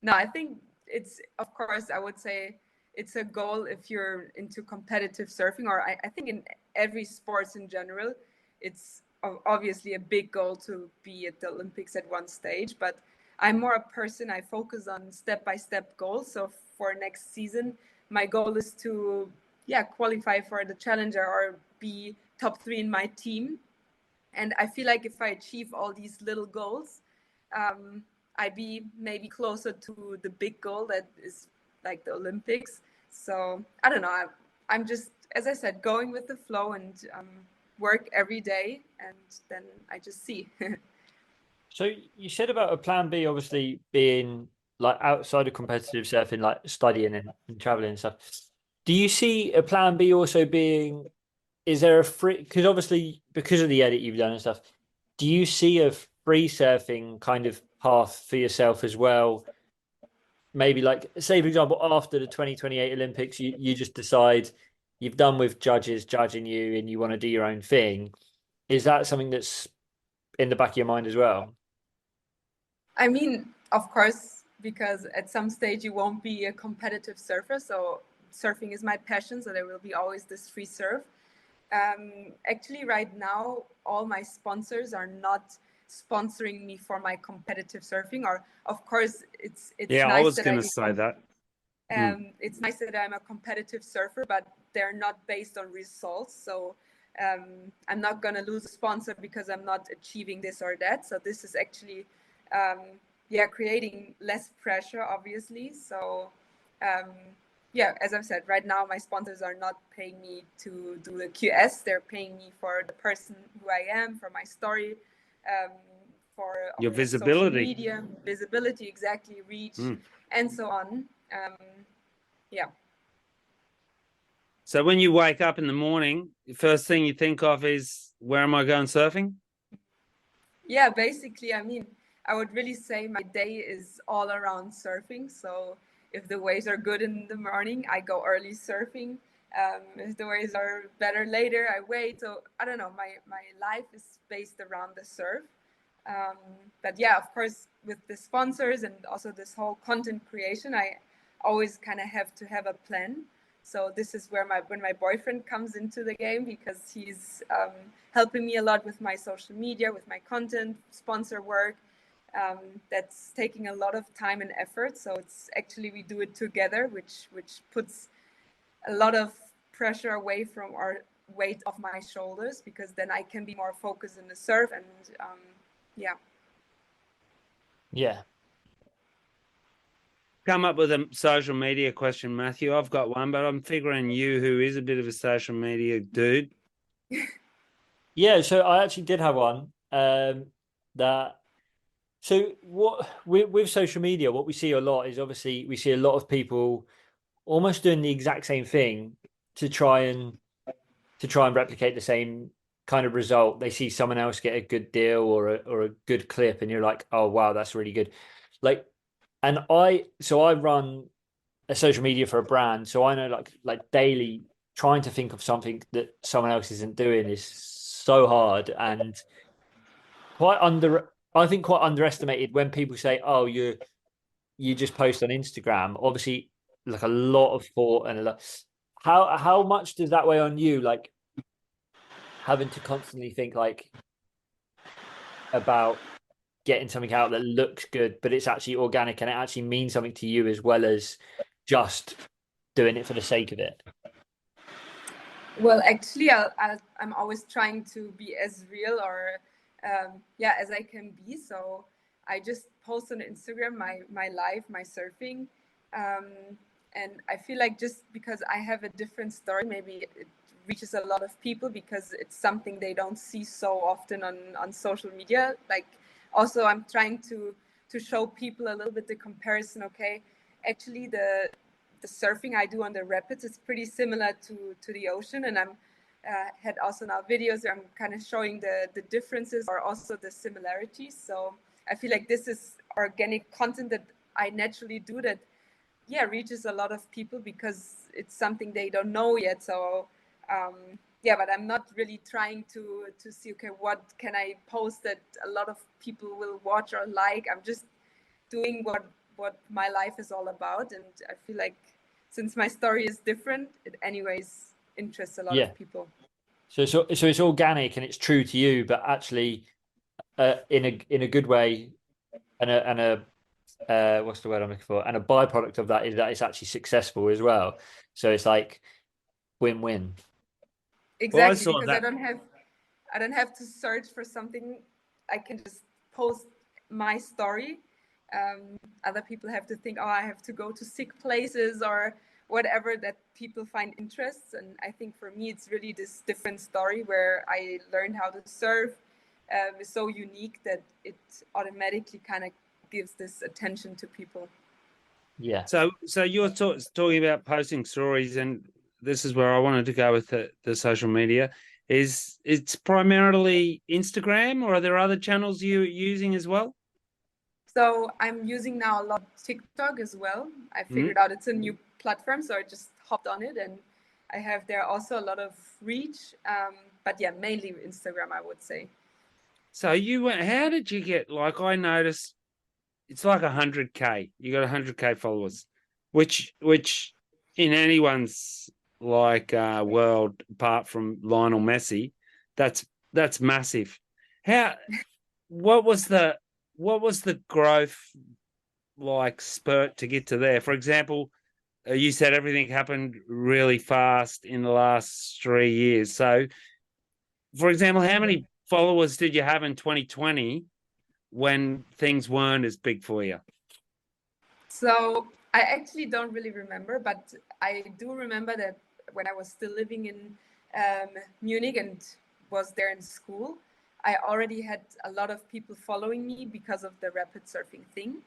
No, I think it's, of course, I would say it's a goal if you're into competitive surfing, or I think in every sports in general, it's obviously a big goal to be at the Olympics at one stage. But I'm more a person, I focus on step-by-step goals. So for next season, my goal is to, qualify for the challenger or be top 3 in my team. And I feel like if I achieve all these little goals, I'd be maybe closer to the big goal that is like the Olympics. So I don't know. I'm just, as I said, going with the flow and work every day, and then I just see.
So you said about a plan B, obviously being like outside of competitive surfing, like studying and traveling and stuff. Do you see a plan B also being? Is there a free? Because obviously, because of the edit you've done and stuff, do you see a free surfing kind of path for yourself as well? Maybe like, say, for example, after the 2028 Olympics, you just decide you've done with judges judging you and you want to do your own thing. Is that something that's in the back of your mind as well?
I mean, of course, because at some stage you won't be a competitive surfer. So surfing is my passion. So there will be always this free surf. Actually, right now, all my sponsors are not sponsoring me for my competitive surfing. Or, of course, it's
Yeah,
nice
I was
that
going to say that.
It's nice that I'm a competitive surfer, but they're not based on results. So I'm not going to lose a sponsor because I'm not achieving this or that. So this is actually, creating less pressure, obviously. So as I've said, right now my sponsors are not paying me to do the QS. They're paying me for the person who I am, for my story, for
your visibility,
social media, visibility, exactly, reach, and so on.
So when you wake up in the morning, the first thing you think of is, where am I going surfing?
Yeah, basically, I mean, I would really say my day is all around surfing. So if the waves are good in the morning, I go early surfing. If the waves are better later, I wait. So I don't know, my life is based around the surf. But yeah, of course, with the sponsors and also this whole content creation, I always kind of have to have a plan. So this is where when my boyfriend comes into the game, because he's helping me a lot with my social media, with my content, sponsor work. That's taking a lot of time and effort. So it's actually, we do it together, which puts a lot of pressure away from our weight off my shoulders, because then I can be more focused in the surf and
Yeah.
Come up with a social media question, Matthew. I've got one, but I'm figuring you, who is a bit of a social media dude.
Yeah, so I actually did have one. So what with social media, what we see a lot is, obviously we see a lot of people almost doing the exact same thing to try and replicate the same kind of result. They see someone else get a good deal or a good clip, and you're like, oh wow, that's really good. Like, and I run a social media for a brand, so I know like daily trying to think of something that someone else isn't doing is so hard, and I think quite underestimated when people say, oh, you just post on Instagram. Obviously like a lot of thought and a lot. How much does that weigh on you? Like having to constantly think like about getting something out that looks good, but it's actually organic and it actually means something to you as well as just doing it for the sake of it.
Well, actually, I'm always trying to be as real or as I can be. So I just post on Instagram my life, my surfing, and I feel like just because I have a different story, maybe it reaches a lot of people because it's something they don't see so often on social media. Like, also, I'm trying to show people a little bit the comparison. Okay, actually, the surfing I do on the rapids is pretty similar to the ocean, and I'm had also now videos where I'm kind of showing the differences or also the similarities. So I feel like this is organic content that I naturally do that reaches a lot of people because it's something they don't know yet. So but I'm not really trying to see, okay, what can I post that a lot of people will watch or like. I'm just doing what my life is all about, and I feel like since my story is different, it anyways interests a lot of people.
So it's organic and it's true to you, but actually in a good way, and a what's the word I'm looking for? And a byproduct of that is that it's actually successful as well. So it's like win-win.
Exactly, well, because I don't have to search for something. I can just post my story. Other people have to think, oh, I have to go to sick places or whatever that people find interests. And I think for me, it's really this different story where I learned how to surf. Is so unique that it automatically kind of gives this attention to people.
Yeah.
So you're talking about posting stories, and this is where I wanted to go with the social media. Is it's primarily Instagram, or are there other channels you're using as well?
So I'm using now a lot of TikTok as well. I figured out it's a new platform, so I just hopped on it, and I have there also a lot of reach. But yeah, mainly Instagram, I would say.
So how did you get, like, I noticed it's like 100K. You got 100K followers, which in anyone's like world, apart from Lionel Messi, that's massive. What was the growth like spurt to get to there? For example, you said everything happened really fast in the last 3 years. So, for example, how many followers did you have in 2020 when things weren't as big for you?
So I actually don't really remember, but I do remember that when I was still living in Munich and was there in school, I already had a lot of people following me because of the rapid surfing thing.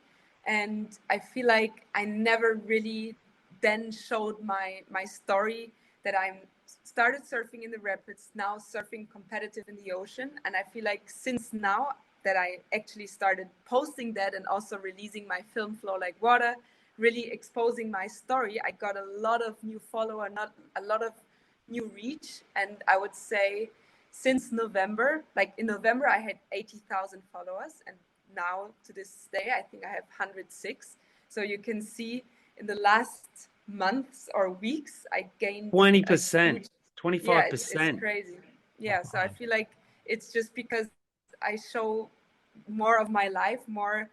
And I feel like I never really then showed my story that I'm started surfing in the rapids, now surfing competitive in the ocean. And I feel like since now that I actually started posting that and also releasing my film Flow Like Water, really exposing my story, I got a lot of new followers, not a lot of new reach. And I would say since November, like in November, I had 80,000 followers. And now to this day, I think I have 106. So you can see in the last months or weeks, I gained
20%, 25%.
Yeah, it's crazy. Yeah, so I feel like it's just because I show more of my life, more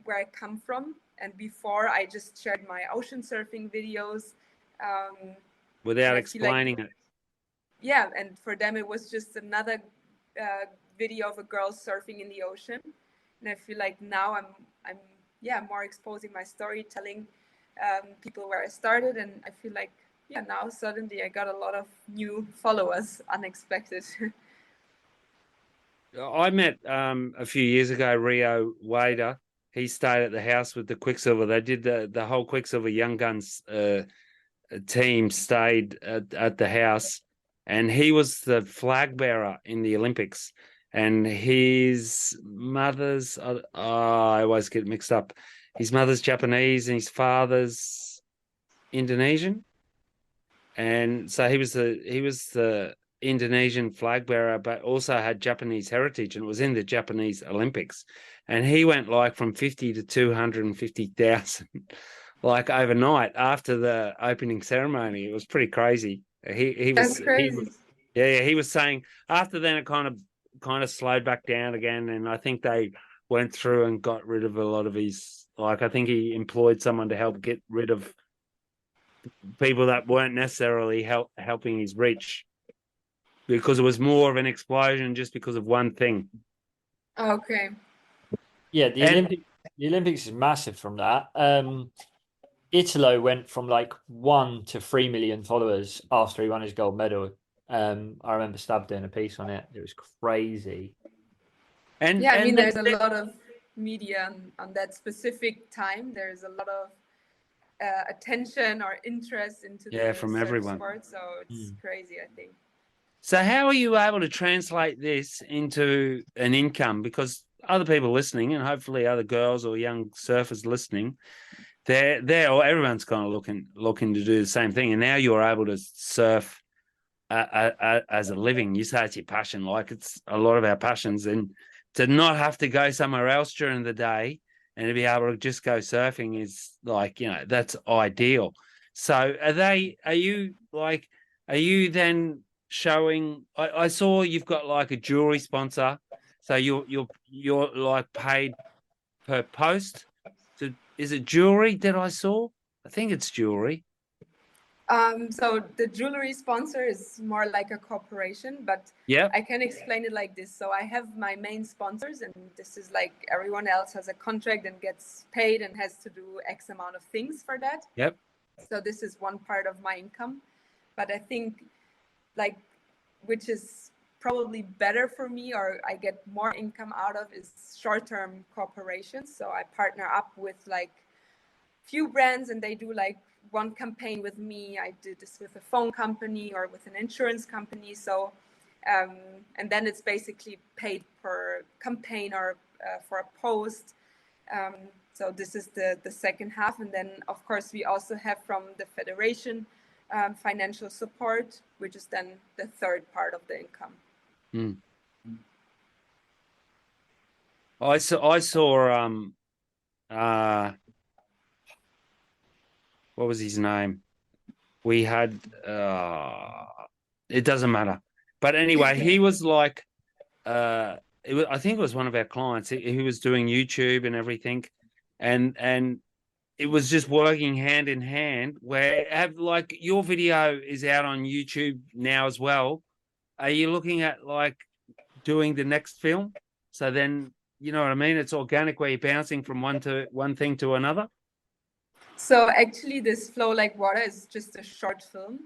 where I come from. And before, I just shared my ocean surfing videos.
Without explaining it.
Yeah, and for them, it was just another video of a girl surfing in the ocean. And I feel like now I'm more exposing my story, telling people where I started. And I feel like, now suddenly I got a lot of new followers, unexpected.
I met a few years ago Rio Wader. He stayed at the house with the Quicksilver. They did the whole Quicksilver Young Guns team stayed at the house, and he was the flag bearer in the Olympics. And his mother's I always get mixed up. His mother's Japanese and his father's Indonesian. And so he was the Indonesian flag bearer, but also had Japanese heritage, and it was in the Japanese Olympics. And he went like from 50 to 250,000 like overnight after the opening ceremony. It was pretty crazy.
That's
He
crazy.
was yeah, he was saying after then it kind of slowed back down again, and I think they went through and got rid of a lot of his, like I think he employed someone to help get rid of people that weren't necessarily helping his reach, because it was more of an explosion just because of one thing.
Okay.
Yeah,
And
the Olympics is massive from that. Italo went from like 1 to 3 million followers after he won his gold medal. I remember Stab doing a piece on it. It was crazy.
Yeah, I mean,
then,
there's a lot of media on that specific time. There's a lot of attention or interest into
yeah,
the
from
surf
everyone.
sport, so it's crazy, I think.
So how are you able to translate this into an income? Because other people listening, and hopefully other girls or young surfers listening, or everyone's kind of looking to do the same thing. And now you're able to surf as a living. You say it's your passion, like it's a lot of our passions, and to not have to go somewhere else during the day and to be able to just go surfing is like, that's ideal. So are you then showing, I saw you've got like a jewelry sponsor, so you're like paid per post. So is it jewelry that I saw? I think it's jewelry.
So the jewelry sponsor is more like a corporation, but
Yep.
I can explain it like this. So I have my main sponsors, and this is like everyone else has a contract and gets paid and has to do X amount of things for that.
Yep.
So this is one part of my income. But I think, like, which is probably better for me, or I get more income out of, is short-term corporations. So I partner up with like few brands, and they do like one campaign with me. I did this with a phone company or with an insurance company. So, and then it's basically paid per campaign or for a post. So this is the second half. And then, of course, we also have from the federation financial support, which is then the third part of the income.
Mm. I saw what was his name? We had it doesn't matter. But anyway, he was like I think it was one of our clients. He was doing YouTube and everything, and it was just working hand in hand. Where like your video is out on YouTube now as well. Are you looking at like doing the next film? So then, you know what I mean? It's organic, where you're bouncing from one thing to another.
So actually, this Flow Like Water is just a short film,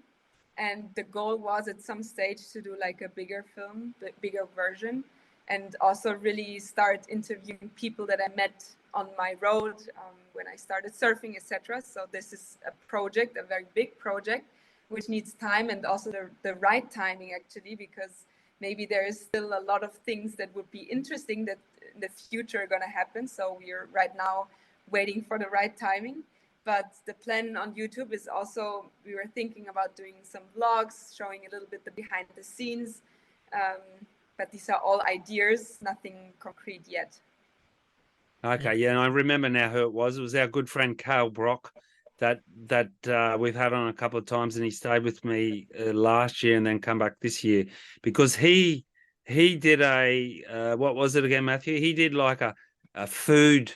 and the goal was at some stage to do like a bigger film, the bigger version, and also really start interviewing people that I met on my road when I started surfing, etc. So this is a project, a very big project, which needs time and also the right timing, actually, because maybe there is still a lot of things that would be interesting that in the future are going to happen. So we are right now waiting for the right timing. But the plan on YouTube is also, we were thinking about doing some vlogs, showing a little bit the behind the scenes. But these are all ideas, nothing concrete yet.
Okay, yeah, and I remember now who it was. It was our good friend Cale Brock that we've had on a couple of times, and he stayed with me last year and then come back this year, because he did what was it again, Matthew? He did like a food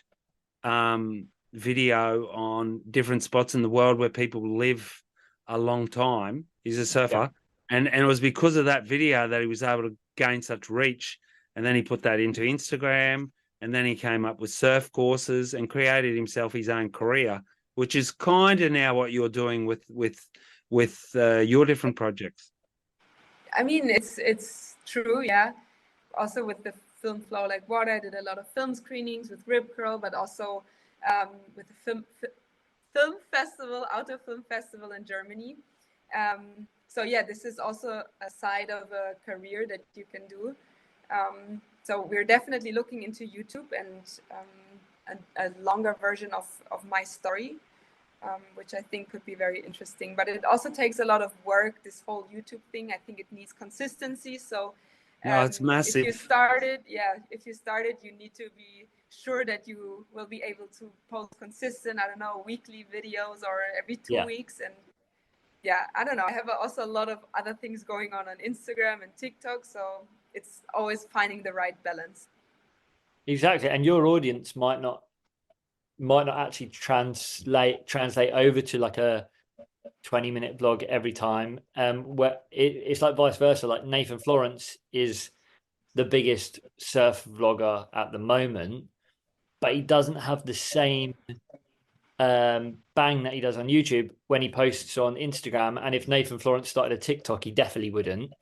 video on different spots in the world where people live a long time. He's a surfer. And it was because of that video that he was able to gain such reach. And then he put that into Instagram, and then he came up with surf courses and created himself his own career, which is kind of now what you're doing with your different projects.
I mean, it's true, yeah. Also with the film Flow Like Water, I did a lot of film screenings with Rip Curl, but also with the film festival, outdoor film festival in Germany. So yeah, this is also a side of a career that you can do. So we're definitely looking into YouTube and a longer version of my story, which I think could be very interesting. But it also takes a lot of work, this whole YouTube thing. I think it needs consistency. So
No, it's massive.
if you started, you need to be sure that you will be able to post consistent, I don't know, weekly videos or every 2 weeks. And yeah, I don't know. I have also a lot of other things going on Instagram and TikTok. So it's always finding the right balance.
Exactly. And your audience might not actually translate over to like a 20-minute vlog every time. Where it's like vice versa. Like Nathan Florence is the biggest surf vlogger at the moment, but he doesn't have the same bang that he does on YouTube when he posts on Instagram. And if Nathan Florence started a TikTok, he definitely wouldn't.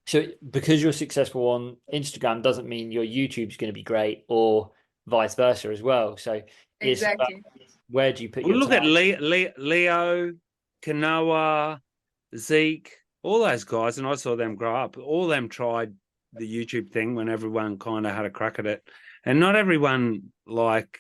So because you're successful on Instagram doesn't mean your YouTube's going to be great, or vice versa as well. So it's about
Exactly.
where do you put
Well,
your
look
time?
at Leo, Kanoa, Zeke, all those guys, and I saw them grow up. All of them tried the YouTube thing when everyone kind of had a crack at it, and not everyone like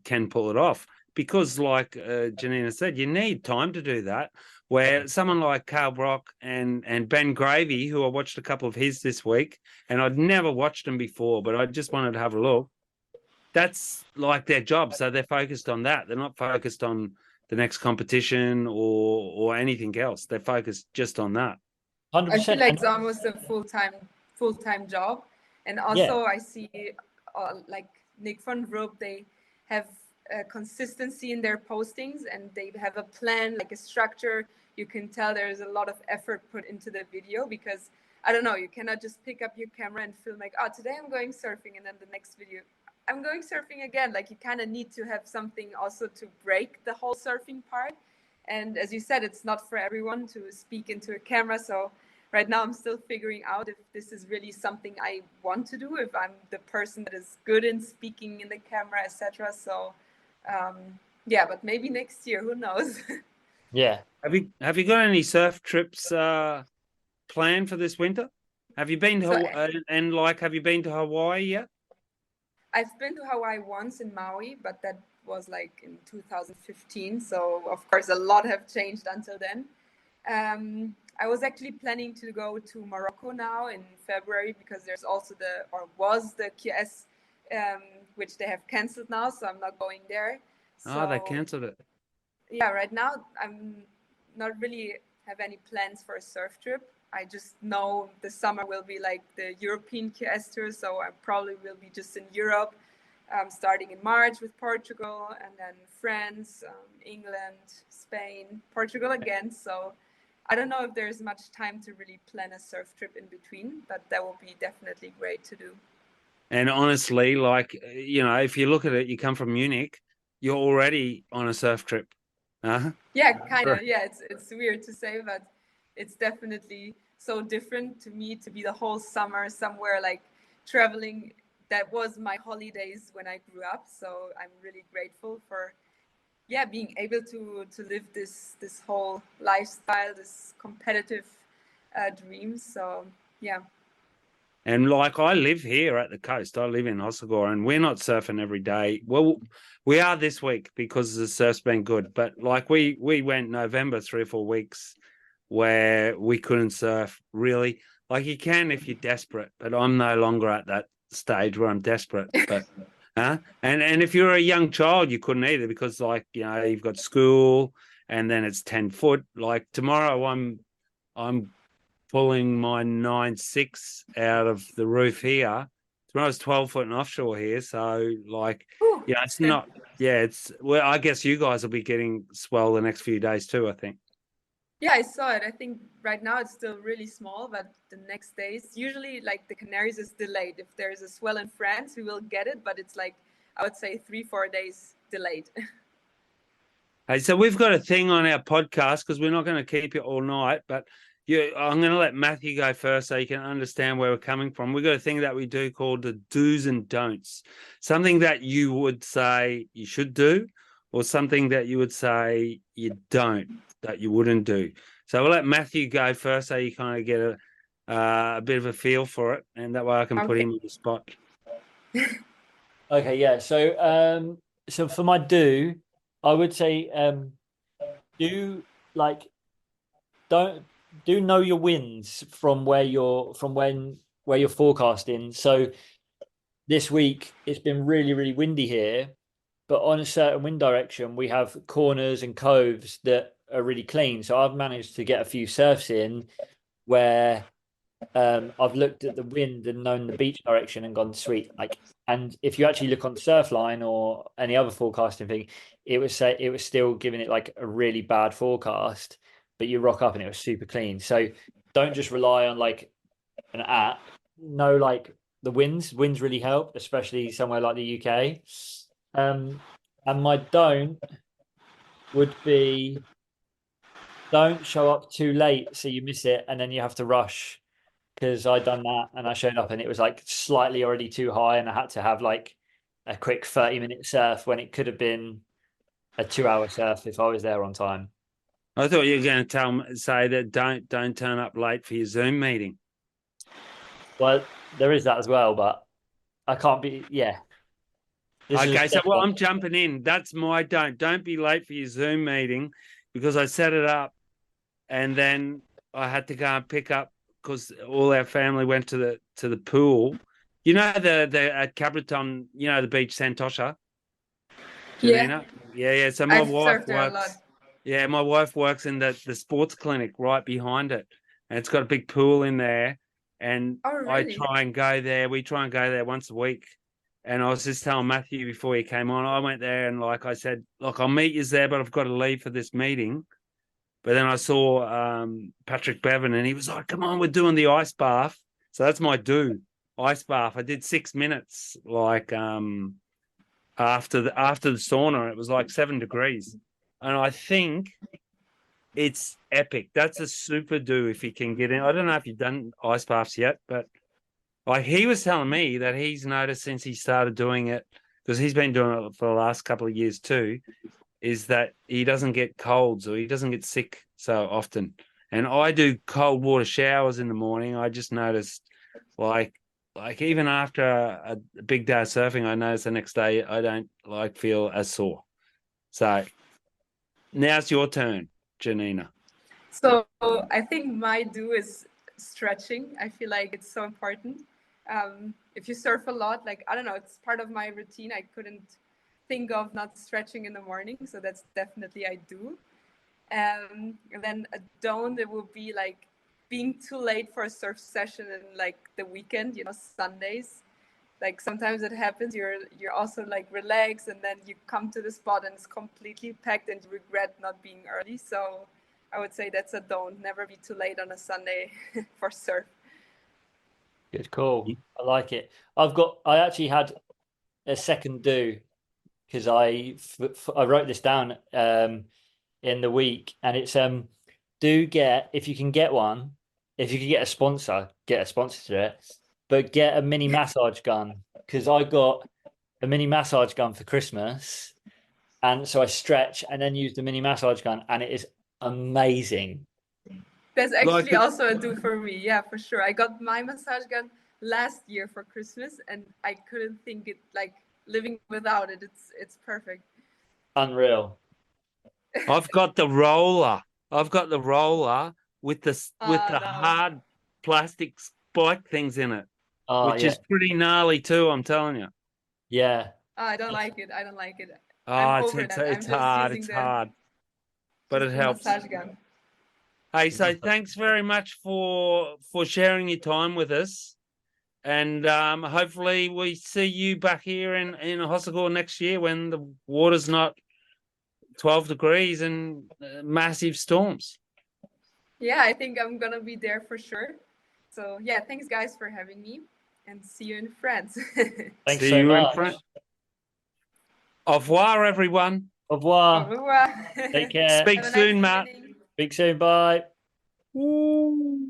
can pull it off because, like Janina said, you need time to do that. Where someone like Carl Brock and Ben Gravy, who I watched a couple of his this week, and I'd never watched them before, but I just wanted to have a look. That's like their job, so they're focused on that. They're not focused on the next competition or anything else. They're focused just on that.
I feel
100%.
like it's almost a full-time job. And also I see like Nick von Roop, they have a consistency in their postings and they have a plan, like a structure. You can tell there's a lot of effort put into the video because I don't know, you cannot just pick up your camera and film like, oh, today I'm going surfing, and then the next video I'm going surfing again. Like you kind of need to have something also to break the whole surfing part. And as you said, it's not for everyone to speak into a camera. So right now I'm still figuring out if this is really something I want to do, if I'm the person that is good in speaking in the camera, etc. So yeah, but maybe next year, who knows?
Yeah.
Have you got any surf trips planned for this winter? Have you been to have you been to Hawaii yet?
I've been to Hawaii once in Maui, but that was like in 2015. So of course a lot have changed until then. I was actually planning to go to Morocco now in February because there's also was the QS, which they have canceled now. So I'm not going there. So,
They canceled it.
Yeah, right now I'm not really have any plans for a surf trip. I just know the summer will be like the European QS tour, so I probably will be just in Europe, starting in March with Portugal, and then France, England, Spain, Portugal again. So I don't know if there's much time to really plan a surf trip in between, but that will be definitely great to do.
And honestly, like, if you look at it, you come from Munich, you're already on a surf trip.
Yeah, kind of. Yeah, it's weird to say, but it's definitely so different to me to be the whole summer somewhere like traveling. That was my holidays when I grew up. So I'm really grateful for being able to live this whole lifestyle, this competitive dream. So yeah.
And like I live here at the coast, I live in Hossegor, and we're not surfing every day. Well, we are this week because the surf's been good. But like we went November 3 or 4 weeks where we couldn't surf really. Like you can if you're desperate, but I'm no longer at that stage where I'm desperate. But and if you're a young child, you couldn't either because you've got school and then it's 10 foot. Like tomorrow, I'm pulling my 9.6 out of the roof here. Tomorrow's 12 foot and offshore here. So it's not, I guess you guys will be getting swell the next few days too, I think.
Yeah, I saw it. I think right now it's still really small, but the next days, usually like the Canaries is delayed. If there's a swell in France, we will get it, but it's like, I would say 3-4 days delayed.
Hey, so we've got a thing on our podcast because we're not going to keep you all night, but I'm going to let Matthew go first so you can understand where we're coming from. We've got a thing that we do called the do's and don'ts, something that you would say you should do or something that you would say you don't, that you wouldn't do. So we'll let Matthew go first so you kind of get a bit of a feel for it, and that way I can put him on the spot.
Okay, yeah. So for my do, I would say don't know your wins from where you're forecasting. So this week it's been really, really windy here, but on a certain wind direction, we have corners and coves that are really clean. So I've managed to get a few surfs in where I've looked at the wind and known the beach direction and gone, sweet. Like, and if you actually look on Surfline or any other forecasting thing, it was still giving it like a really bad forecast, but you rock up and it was super clean. So don't just rely on like an app. Know like the winds really help, especially somewhere like the UK. And my don't would be don't show up too late so you miss it and then you have to rush, because I done that and I showed up and it was like slightly already too high and I had to have like a quick 30-minute surf when it could have been a 2-hour surf if I was there on time.
I thought you were going to say that don't turn up late for your Zoom meeting.
Well, there is that as well, but I can't be. Yeah.
Okay, so well, I'm jumping in. That's my don't. Don't be late for your Zoom meeting, because I set it up and then I had to go and pick up because all our family went to the pool. You know the at Cabreton, you know the beach Santosha. Janina? Yeah. So my
I've
wife
surfed there a lot.
works. Yeah, my wife works in the sports clinic right behind it, and it's got a big pool in there. And
Oh, really?
I try and go there. We try and go there once a week. And I was just telling Matthew before he came on, I went there and like I said, look, I'll meet you there, but I've got to leave for this meeting. But then I saw Patrick Bevan and he was like, come on, we're doing the ice bath. So that's my do, ice bath. I did 6 minutes like after the sauna. It was like 7 degrees. And I think it's epic. That's a super do if you can get in. I don't know if you've done ice baths yet, but like he was telling me that he's noticed since he started doing it, because he's been doing it for the last couple of years too, is that he doesn't get colds or he doesn't get sick so often. And I do cold water showers in the morning. I just noticed like even after a big day of surfing, I notice the next day I don't like feel as sore. So now's your turn, Janina.
So I think my do is stretching. I feel like it's so important. If you surf a lot, like, I don't know, it's part of my routine. I couldn't think of not stretching in the morning. So that's definitely I do. And then a don't, it will be like being too late for a surf session in like the weekend, Sundays. Like sometimes it happens, you're also like relaxed and then you come to the spot and it's completely packed and you regret not being early. So I would say that's a don't. Never be too late on a Sunday for surf.
Good call. I like it. I actually had a second do because I wrote this down in the week, and it's do get, if you can get one, if you can get a sponsor to it, but get a mini massage gun, because I got a mini massage gun for Christmas, and so I stretch and then use the mini massage gun, and it is amazing.
That's actually also a do for me. Yeah, for sure. I got my massage gun last year for Christmas and I couldn't think it, like, living without it. It's perfect.
Unreal.
I've got the roller. With the
No.
hard plastic spike things in it, which
Yeah.
is pretty gnarly too. I'm telling you.
Yeah.
I don't like it. I don't like it.
I'm over it. It's hard. It's hard, but it helps.
Massage gun.
Hey, so thanks very much for sharing your time with us, and hopefully we see you back here in Hossegor next year when the water's not 12 degrees and massive storms.
Yeah, I think I'm gonna be there for sure. So yeah, thanks guys for having me, and see you in France.
Thanks
see
so
you
much.
in France. Au revoir, everyone.
Au revoir.
Au revoir.
Take care.
Speak soon, Matt.
Speak soon. Bye.
Ooh.